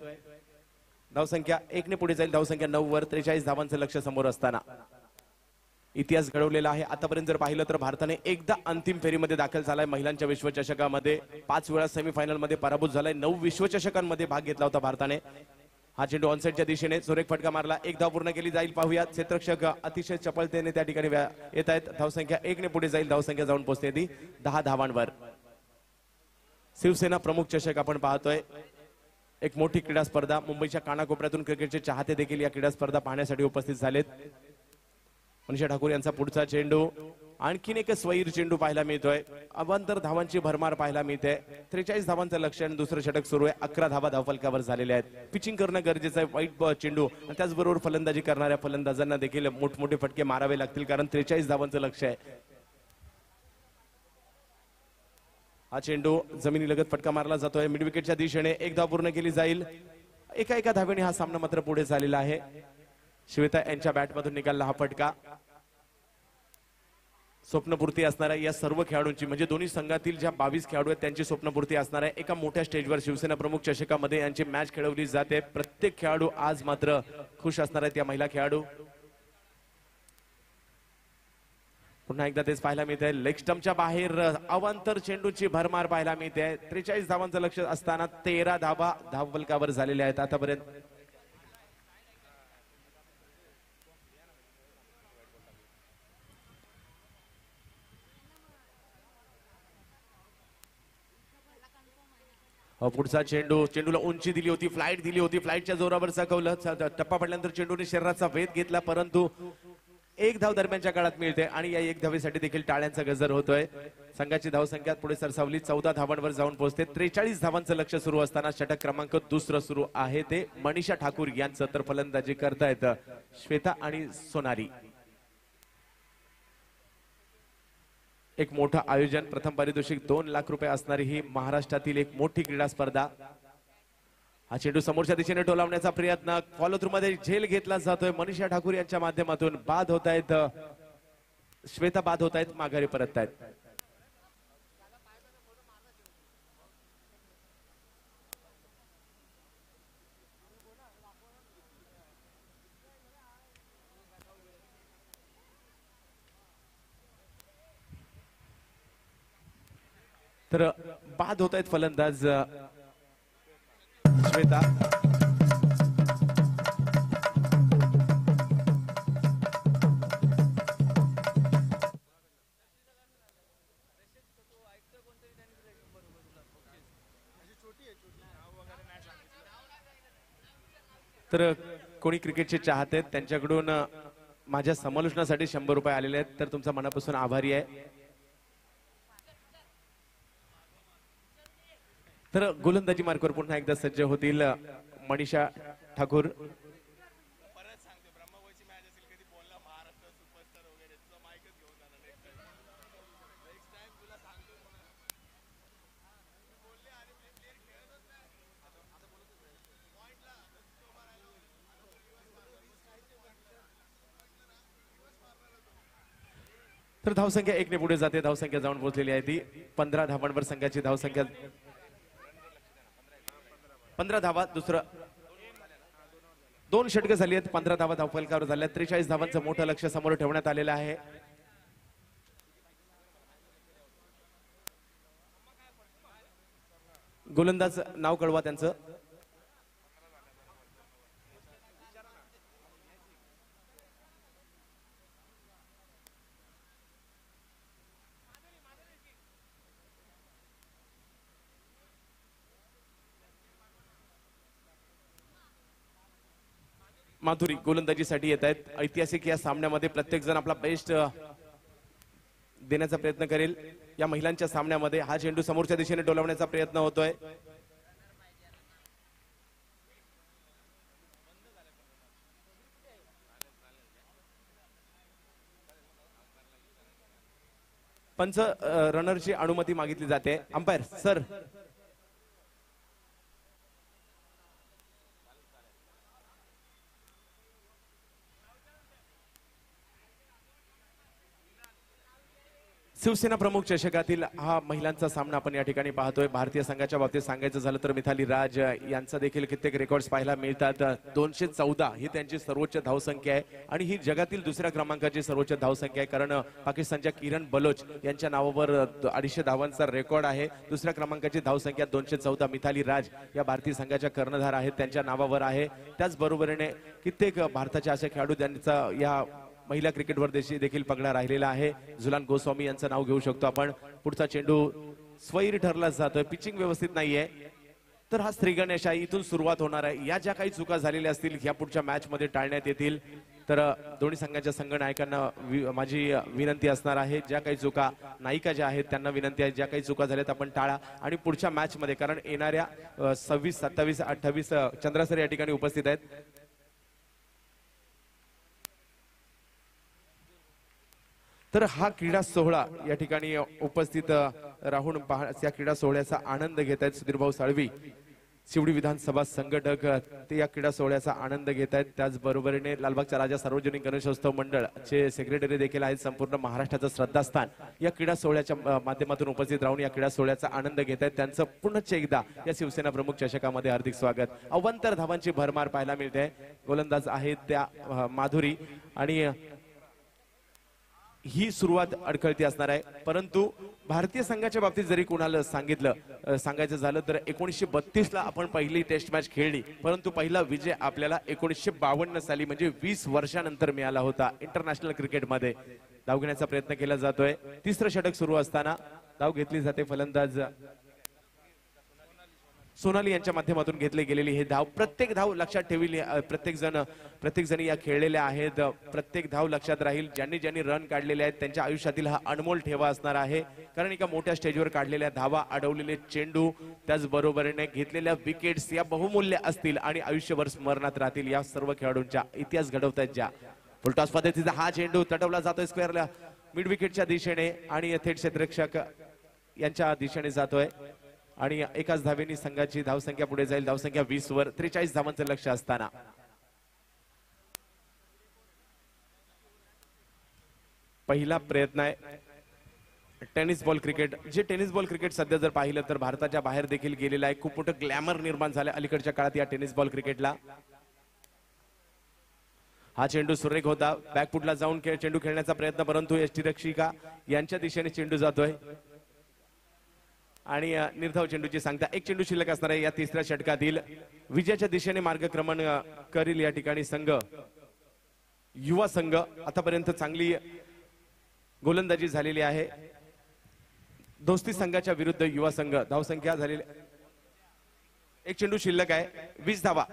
धावसंख्या 1 ने पुढे जाईल. धावसंख्या 9 वर. 43 धावांचं लक्ष समोर असताना इतिहास घडवलेला आहे. आतापर्यंत जर पाहिलं तर भारताने एकदा अंतिम फेरीमध्ये दाखल झालाय महिलांच्या विश्वचषकामध्ये. 5 वेळा सेमीफायनल मध्ये पराभूत झालाय. 9 विश्वचषकांमध्ये भाग घेतला होता भारताने. हा चेंडू ऑनसाइडच्या दिशेने सुरेख फटका मारला. 1 धाव पूर्ण केली जाईल. पाहूया क्षेत्ररक्षक अतिशय चपळतेने त्या ठिकाणी येत आहेत. धावसंख्या 1 ने पुढे जाईल. धावसंख्या जाऊन पोहोचते ती 10 धावांवर. शिवसेना प्रमुख चषक आपण पाहतोय. एक मोठी क्रीडा स्पर्धा. मुंबईच्या कानाकोपऱ्यातून क्रिकेटचे चाहते देखील या क्रीडा स्पर्धा पाहण्यासाठी उपस्थित झालेत. मनीषा ठाकूर यांचा पुढचा चेंडू. आणखीन एक स्वैर चेंडू पाहायला मिळतोय. अवांतर धावांची भरमार पाहायला मिळते. 43 धावांचं लक्ष्य आणि दुसरं षटक सुरू आहे. 11 धावा धावफलकावर झालेल्या आहेत. पिचिंग करणं गरजेचं आहे. वाईट चेंडू आणि त्याचबरोबर फलंदाजी करणाऱ्या फलंदाजांना देखील मोठमोठे फटके मारावे लागतील, कारण 43 धावांचं लक्ष्य आहे. हा चेंडू जमिनी लगत फटका मारला जातोय. मिड विकेटच्या दिशेने 1 धाव पूर्ण केली जाईल. एका धावेने हा सामना मात्र पुढे झालेला आहे. श्वेता यांच्या बॅटमधून निघाला हा फटका. स्वप्नपूर्ती असणाऱ्या या सर्व खेळाडूंची, म्हणजे दोन्ही संघातील ज्या 22 खेळाडू आहेत त्यांची स्वप्नपूर्ती असणार आहे. एका मोठ्या स्टेजवर शिवसेना प्रमुख चषकामध्ये यांची मॅच खेळवली जाते. प्रत्येक खेळाडू आज मात्र खुश असणार आहेत. या महिला खेळाडू पुन्हा एकदा तेच पाहायला मिळत आहे. लेग स्टंपच्या बाहेर अवांतर चेंडूची भरमार पाहायला मिळते. 43 धावांचं लक्ष असताना 13 धावा धावफलकावर झालेल्या आहेत आतापर्यंत. पुढचा चेंडू. चेंडूला उंची दिली होती, फ्लाईट दिली होती. फ्लाईटच्या जोरावर चाकवलं. टप्पा पडल्यानंतर चेंडूने शरीराचा वेध घेतला, परंतु 1 धाव दरम्यानच्या काळात मिळते आणि या 1 धावेसाठी देखील टाळ्यांचा गजर होतोय. संघाची धावसंख्या पुढे सरसावली. 14 धावांवर जाऊन पोहोचते. 43 धावांचं लक्ष सुरू असताना षटक क्रमांक दुसरं सुरू आहे ते मनीषा ठाकूर यांचं. तर फलंदाजी करतायत श्वेता आणि सोनाली. एक मोठं आयोजन, प्रथम पारितोषिक 2 लाख रुपये असणारी ही महाराष्ट्रातील एक मोठी क्रीडा स्पर्धा. हा चेंडू समोरच्या दिशेने टोलावण्याचा प्रयत्न. फॉलो थ्रू मध्ये झेल घेतला जातोय मनीषा ठाकूर यांच्या माध्यमातून. बाद होत आहेत श्वेता, बाद होत आहेत, माघारी परत आहेत. तर बाद होत आहेत फलंदाज श्वेता. तर कोणी क्रिकेटचे चाहते आहेत त्यांच्याकडून माझ्या समालोचनासाठी 100 रुपये आलेले आहेत, तर तुमचा मनापासून आभारी आहे. तर गोलंदाजी मार्कवर पुन्हा एकदा सज्ज होतील मनीषा ठाकूर. तर धावसंख्या 1 ने पुढे जाते. धावसंख्या जाऊन पोहोचलेली आहे ती 15 धावांवर संघाची धावसंख्या 15 धावा. दुसरं 2 षटकं झाली आहेत. 15 धावा धावफलकावर झाल्या. 43 धावांचं मोठं लक्ष समोर ठेवण्यात आलेलं आहे. गोलंदाज नाव कळवा त्यांचं. माधुरी गोलंदाजीसाठी येत आहेत. ऐतिहासिक या सामन्यामध्ये प्रत्येक जण आपला बेस्ट देण्याचा प्रयत्न करेल. या महिलांच्या सामन्यामध्ये हा चेंडू समोरच्या दिशेने डोलवण्याचा प्रयत्न होतोय. पंच रनरची अनुमती मागितली जाते. Umpire sir. शिवसेना प्रमुख चषकातील हा महिलांचा सामना आपण या ठिकाणी पाहतोय. भारतीय संघाच्या बाबतीत सांगायचं झालं तर मिथाली राज यांचा देखील कित्येक रेकॉर्ड्स पाहायला मिळतात. 214 ही त्यांची सर्वोच्च धावसंख्या आहे आणि ही जगातील दुसऱ्या क्रमांकाची सर्वोच्च धावसंख्या आहे, कारण पाकिस्तानच्या किरण बलोच यांच्या नावावर 250 धावांचा रेकॉर्ड आहे. दुसऱ्या क्रमांकाची धावसंख्या 214 मिथाली राज या भारतीय संघाच्या कर्णधार आहेत त्यांच्या नावावर आहे. त्याचबरोबरीने कित्येक भारताच्या अशा खेळाडू ज्यांचा या महिला क्रिकेटवर देखील पगडा राहिलेला आहे. झुलान गोस्वामी यांचं नाव घेऊ शकतो आपण. पुढचा चेंडू स्वैर ठरला जातोय. पिचिंग व्यवस्थित नाहीये. तर हा स्त्रीगणेश आहे. इथून सुरुवात होणार आहे. या ज्या काही चुका झालेल्या असतील या पुढच्या मॅच मध्ये टाळण्यात येतील. तर दोन्ही संघाच्या संघनायकांना माझी विनंती असणार आहे, ज्या काही चुका नायिका ज्या आहेत त्यांना विनंती आहे, ज्या काही चुका झाल्यात आपण टाळा आणि पुढच्या मॅच मध्ये, कारण येणाऱ्या 26, 27, 28 चंद्रसर या ठिकाणी उपस्थित आहेत. तर हा क्रीडा सोहळा या ठिकाणी उपस्थित राहून या क्रीडा सोहळ्याचा आनंद घेत आहेत सुधीरभाऊ साळवी, शिवडी विधानसभा संघटक, ते या क्रीडा सोहळ्याचा आनंद घेत आहेत. त्याचबरोबरीने लालबागच्या राजा सार्वजनिक गणेशोत्सव मंडळचे सेक्रेटरी देखील आहेत. संपूर्ण महाराष्ट्राचं श्रद्धास्थान या क्रीडा सोहळ्याच्या माध्यमातून उपस्थित राहून या क्रीडा सोहळ्याचा आनंद घेत आहेत. त्यांचं पुनश्च एकदा या शिवसेना प्रमुख चषकामध्ये हार्दिक स्वागत. अवंतर धावांची भरमार पाहायला मिळते. गोलंदाज आहेत त्या माधुरी आणि ही सुरुवात अडखळती असणार आहे. परंतु भारतीय संघाच्या बाबतीत जरी कोणाला सांगायचं झालं तर 1932 ला आपण पहिली टेस्ट मॅच खेळली, परंतु पहिला विजय आपल्याला 1952 साली म्हणजे 20 वर्षानंतर मिळाला होता इंटरनॅशनल क्रिकेटमध्ये. धाव घेण्याचा प्रयत्न केला जातोय. तिसरं षटक सुरू असताना धाव घेतली जाते. फलंदाज सोनाली यांच्या माध्यमातून घेतली गेलेली हे धाव. प्रत्येक धाव लक्षात ठेवली. प्रत्येक जण या खेळलेल्या आहेत. प्रत्येक धाव लक्षात राहील. ज्यांनी ज्यांनी रन काढलेले आहेत त्यांच्या आयुष्यातील हा अनमोल ठेवा असणार आहे, कारण एका मोठ्या स्टेजवर काढलेल्या धावा, अडवलेले चेंडू, त्याचबरोबरीने घेतलेल्या विकेट्स या बहुमूल्य असतील आणि आयुष्यभर स्मरणात राहतील. या सर्व खेळाडूंचा इतिहास घडवतायत. ज्या फुलटॉस पद्धतीचा हा चेंडू तटवला जातोय स्क्वेअरला मिड विकेटच्या दिशेने आणि थेट क्षेत्ररक्षक यांच्या दिशेने जातोय आणि एकाच धावेनी संघाची धावसंख्या पुढे जाईल. धावसंख्या 20 वर 43 धावांचं लक्ष असताना पहिला प्रयत्न आहे टेनिस बॉल क्रिकेट. जे टेनिस बॉल क्रिकेट सध्या जर पाहिलं तर भारताच्या बाहेर देखील गेलेलं आहे. खूप मोठं ग्लॅमर निर्माण झालं अलीकडच्या काळात या टेनिस बॉल क्रिकेटला. हा चेंडू सुरेख होता. बॅकफुटला जाऊन चेंडू खेळण्याचा प्रयत्न, परंतु यष्टीरक्षिका यांच्या दिशेने चेंडू जातोय. आणि निर्धाव चेंडूची सांगता. एक चेंडू शिल्लक असणार आहे या तिसऱ्या षटकातील. विजयाच्या दिशेने मार्गक्रमण करील या ठिकाणी संघ युवा संघ. आतापर्यंत चांगली गोलंदाजी झालेली आहे दोस्ती संघाच्या विरुद्ध युवा संघ. धावसंख्या झालेली एक चेंडू शिल्लक आहे, 20 धावा.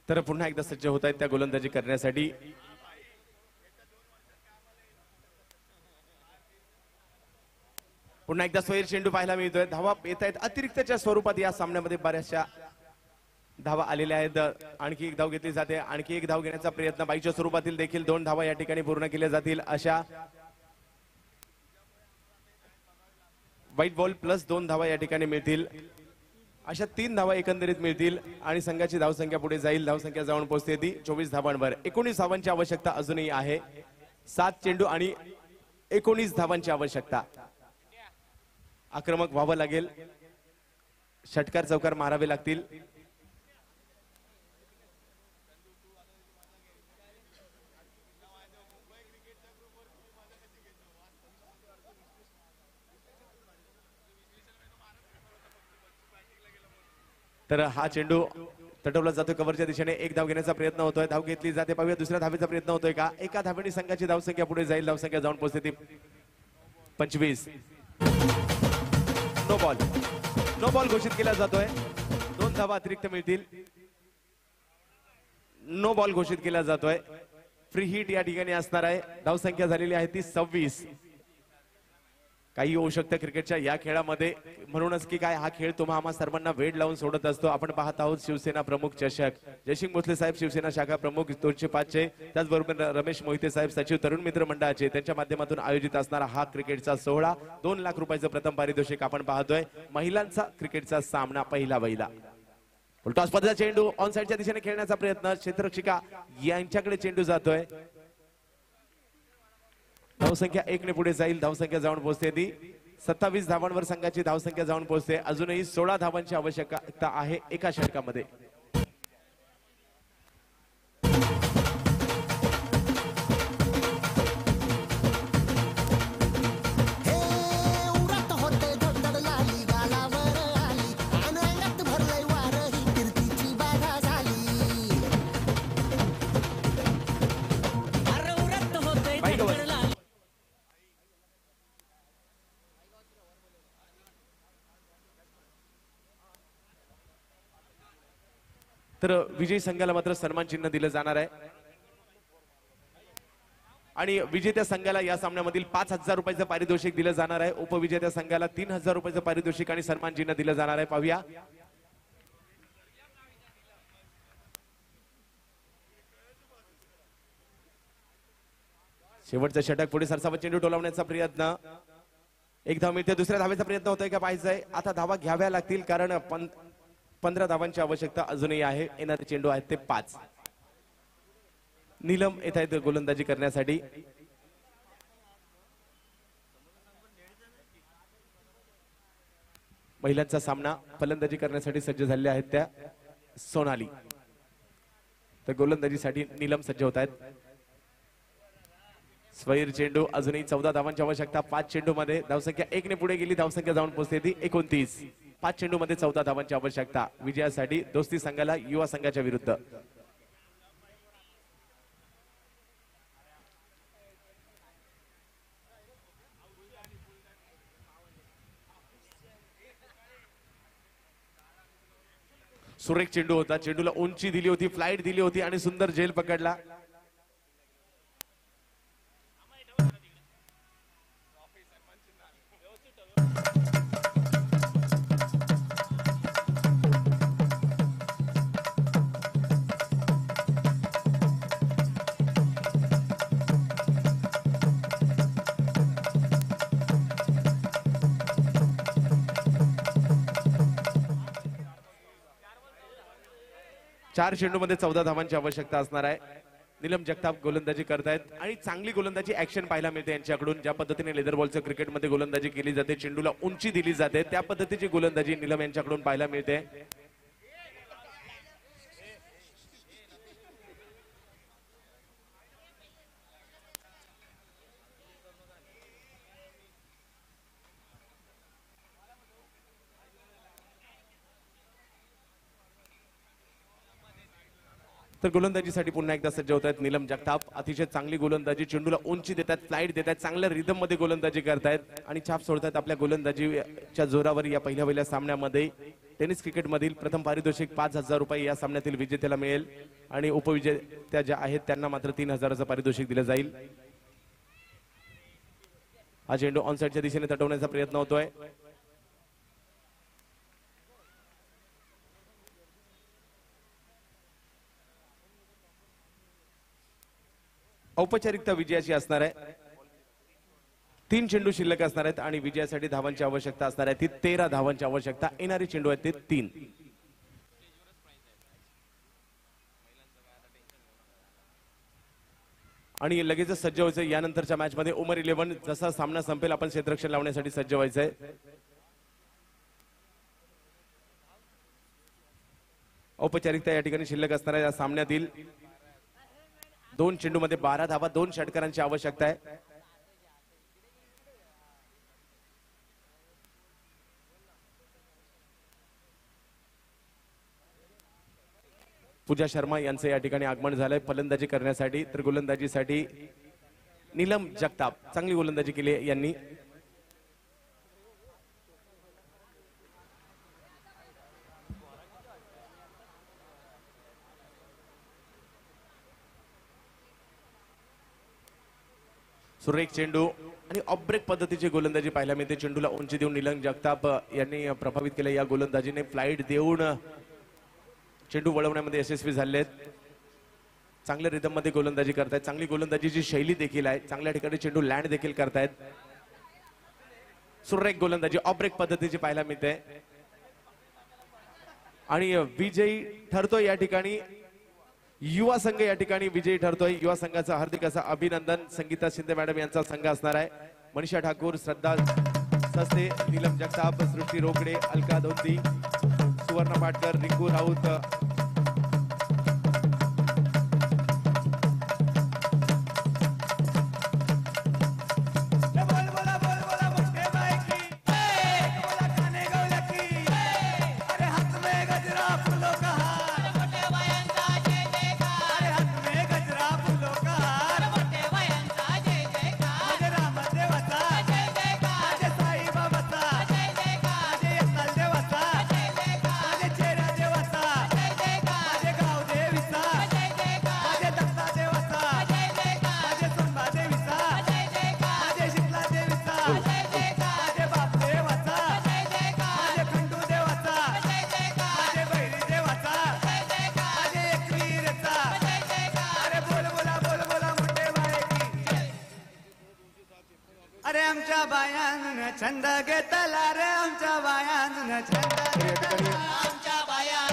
तर पुन्हा एकदा सज्ज होत आहेत त्या गोलंदाजी करण्यासाठी. पुन्हा एकदा सोयीर चेंडू पाहायला मिळतोय. धावा येत आहेत अतिरिक्तच्या स्वरूपात या सामन्यामध्ये बऱ्याचशा धावा आलेल्या आहेत. आणखी एक धाव घेतली जाते. आणखी एक धाव घेण्याचा प्रयत्न बाईच्या स्वरूपातील देखील 2 धावा या ठिकाणी पूर्ण केल्या जातील. अशा व्हाईट बॉल प्लस 2 धावा या ठिकाणी मिळतील. अशा 3 धावा एकंदरीत मिळतील आणि संघाची धावसंख्या पुढे जाईल. धावसंख्या जाऊन पोहोचते ती 24 धावांवर. 19 धावांची आवश्यकता अजूनही आहे. 7 चेंडू आणि 19 धावांची आवश्यकता. आक्रमक व्हावं लागेल. षटकार चौकार मारावे लागतील. तर हा चेंडू तटवला जातोय कव्हरच्या दिशेने. एक धाव घेण्याचा प्रयत्न होतोय. धाव घेतली जाते. पाहूया दुसऱ्या धावेचा प्रयत्न होतोय का. एका धावेने संघाची धावसंख्या पुढे जाईल. धावसंख्या जाऊन पोहोचते ती 25. No ball. नो बॉल घोषित केला जातोय. 2 धावा अतिरिक्त मिळतील. नो बॉल घोषित केला जातोय. फ्री हिट या ठिकाणी असणार आहे. धावसंख्या झालेली आहे ती 26. काही होऊ शकतं क्रिकेटच्या या खेळामध्ये. म्हणूनच की काय हा खेळ तुम्हा आम्हा सर्वांना वेळ लावून सोडत असतो. आपण पाहत आहोत शिवसेना प्रमुख चषक. जयसिंग भोसले साहेब शिवसेना शाखा प्रमुख 205 चे, त्याचबरोबर रमेश मोहिते साहेब सचिव तरुण मित्र मंडळाचे, त्यांच्या माध्यमातून आयोजित असणारा हा क्रिकेटचा सोहळा. 2 लाख रुपयाचं प्रथम पारितोषिक आपण पाहतोय. महिलांचा क्रिकेटचा सामना पहिला वहिला. फुलटॉस पद्धतीचा चेंडू ऑन साइडच्या दिशेने खेळण्याचा प्रयत्न. क्षेत्ररक्षिका यांच्याकडे चेंडू जातोय. धावसंख्या 1 ने पुढे जाईल. धावसंख्या जाऊन पोहोचते ती 27 धावांवर संघाची धावसंख्या जाऊन पोहोचते. अजूनही 16 धावांची आवश्यकता आहे एका षटकामध्ये. तर विजयी संघाला मात्र सन्मान चिन्ह दिलं जाणार आहे आणि विजेत्या संघाला या सामन्यामधील 5,000 रुपयाचं पारितोषिक दिलं जाणार आहे. उपविजेत्या संघाला 3,000 रुपयाचं पारितोषिक आणि सन्मान चिन्ह दिलं जाणार आहे. पाहूया शेवटचा षटक. पुढे सरसावत चेंडू टोलावण्याचा प्रयत्न. एक धाव मिळते. दुसऱ्या धावेचा प्रयत्न होतोय का पाहायचंय. आता धावा घ्याव्या लागतील कारण 15 धावांची आवश्यकता अजूनही आहे. येणारे चेंडू आहेत ते 5. नीलम येत आहेत गोलंदाजी करण्यासाठी. महिलांचा सामना फलंदाजी करण्यासाठी सज्ज झालेल्या आहेत त्या सोनाली. तर गोलंदाजीसाठी नीलम सज्ज होत आहेत. स्वैर चेंडू. अजूनही 14 धावांची आवश्यकता. 5 चेंडू मध्ये धावसंख्या 1 ने पुढे गेली. धावसंख्या जाऊन पोहोचते ती 29. 5 चेंडू मध्ये 14 धावांची आवश्यकता विजयासाठी दोस्ती संघाला युवा संघाच्या विरुद्ध. सुरेख चेंडू होता. चेंडूला उंची दिली होती, फ्लाइट दिली होती आणि सुंदर झेल पकडला. 4 चेंडूमध्ये 14 धावांची आवश्यकता असणार आहे. नीलम जगताप गोलंदाजी करतायत आणि चांगली गोलंदाजी ऍक्शन पाहायला मिळते यांच्याकडून. ज्या पद्धतीने लेदर बॉलचं क्रिकेटमध्ये गोलंदाजी केली जाते, चेंडूला उंची दिली जाते, त्या पद्धतीची गोलंदाजी नीलम यांच्याकडून पाहायला मिळते. तर गोलंदाजीसाठी पुन्हा एकदा सज्ज होत आहेत नीलम जगताप. अतिशय चांगली गोलंदाजी, चेंडूला उंची देतात, फ्लाईट देतात, चांगल्या रिदम मध्ये गोलंदाजी करतायत आणि छाप सोडतात आपल्या गोलंदाजीच्या जोरावर. या पहिल्या सामन्यामध्ये टेनिस क्रिकेट मधील प्रथम पारितोषिक 5,000 रुपये या सामन्यातील विजेत्याला मिळेल आणि उपविजेत्या ज्या आहेत त्यांना मात्र 3,000चं पारितोषिक दिलं जाईल. हा चेंडू ऑनसाइडच्या दिशेने तटवण्याचा प्रयत्न होतोय. औपचारिकता विजयाची असणार आहे. 3 चेंडू शिल्लक असणार आहेत आणि विजयासाठी धावांची आवश्यकता असणार आहे ती 13 धावांची आवश्यकता. येणारे चेंडू आहेत ते 3. आणि लगेच सज्ज व्हायचं यानंतरच्या मॅच मध्ये. उमर 11 जसा सामना संपेल आपण क्षेत्ररक्षण लावण्यासाठी सज्ज व्हायचंय. औपचारिकता या ठिकाणी शिल्लक असणार आहे. या सामन्यातील 2 चेंडूमध्ये 12 धावा, 2 षटकारांची आवश्यकता आहे. पूजा शर्मा यांचं या ठिकाणी आगमन झालंय फलंदाजी करण्यासाठी. तर गोलंदाजीसाठी नीलम जगताप चांगली गोलंदाजी केली यांनी. सुरेख चेंडू आणि ऑफ ब्रेक पद्धतीची गोलंदाजी पाहायला मिळते. चेंडूला उंची देऊन नीलम जगताप यांनी प्रभावित केलं. या गोलंदाजीने फ्लाईट देऊन चेंडू वळवण्यामध्ये यशस्वी झालेत. चांगल्या रिदम मध्ये गोलंदाजी करतायत. चांगली गोलंदाजीची शैली देखील आहे. चांगल्या ठिकाणी चेंडू लँड देखील करतायत. सुरेख गोलंदाजी ऑफ ब्रेक पद्धतीची पाहायला मिळते आणि विजयी ठरतोय या ठिकाणी युवा संघ. या ठिकाणी विजयी ठरतोय. युवा संघाचं हार्दिक असं अभिनंदन. संगीता शिंदे मॅडम यांचा संघ असणार आहे. मनीषा ठाकूर, श्रद्धा सस्ते, नीलम जगताप, सृष्टी रोकडे, अलका धोती, सुवर्णा पाटकर, रिंकू राऊत, अरे आमच्या बायान छंद घेतला रे, आमच्या बायान छंद घेतला.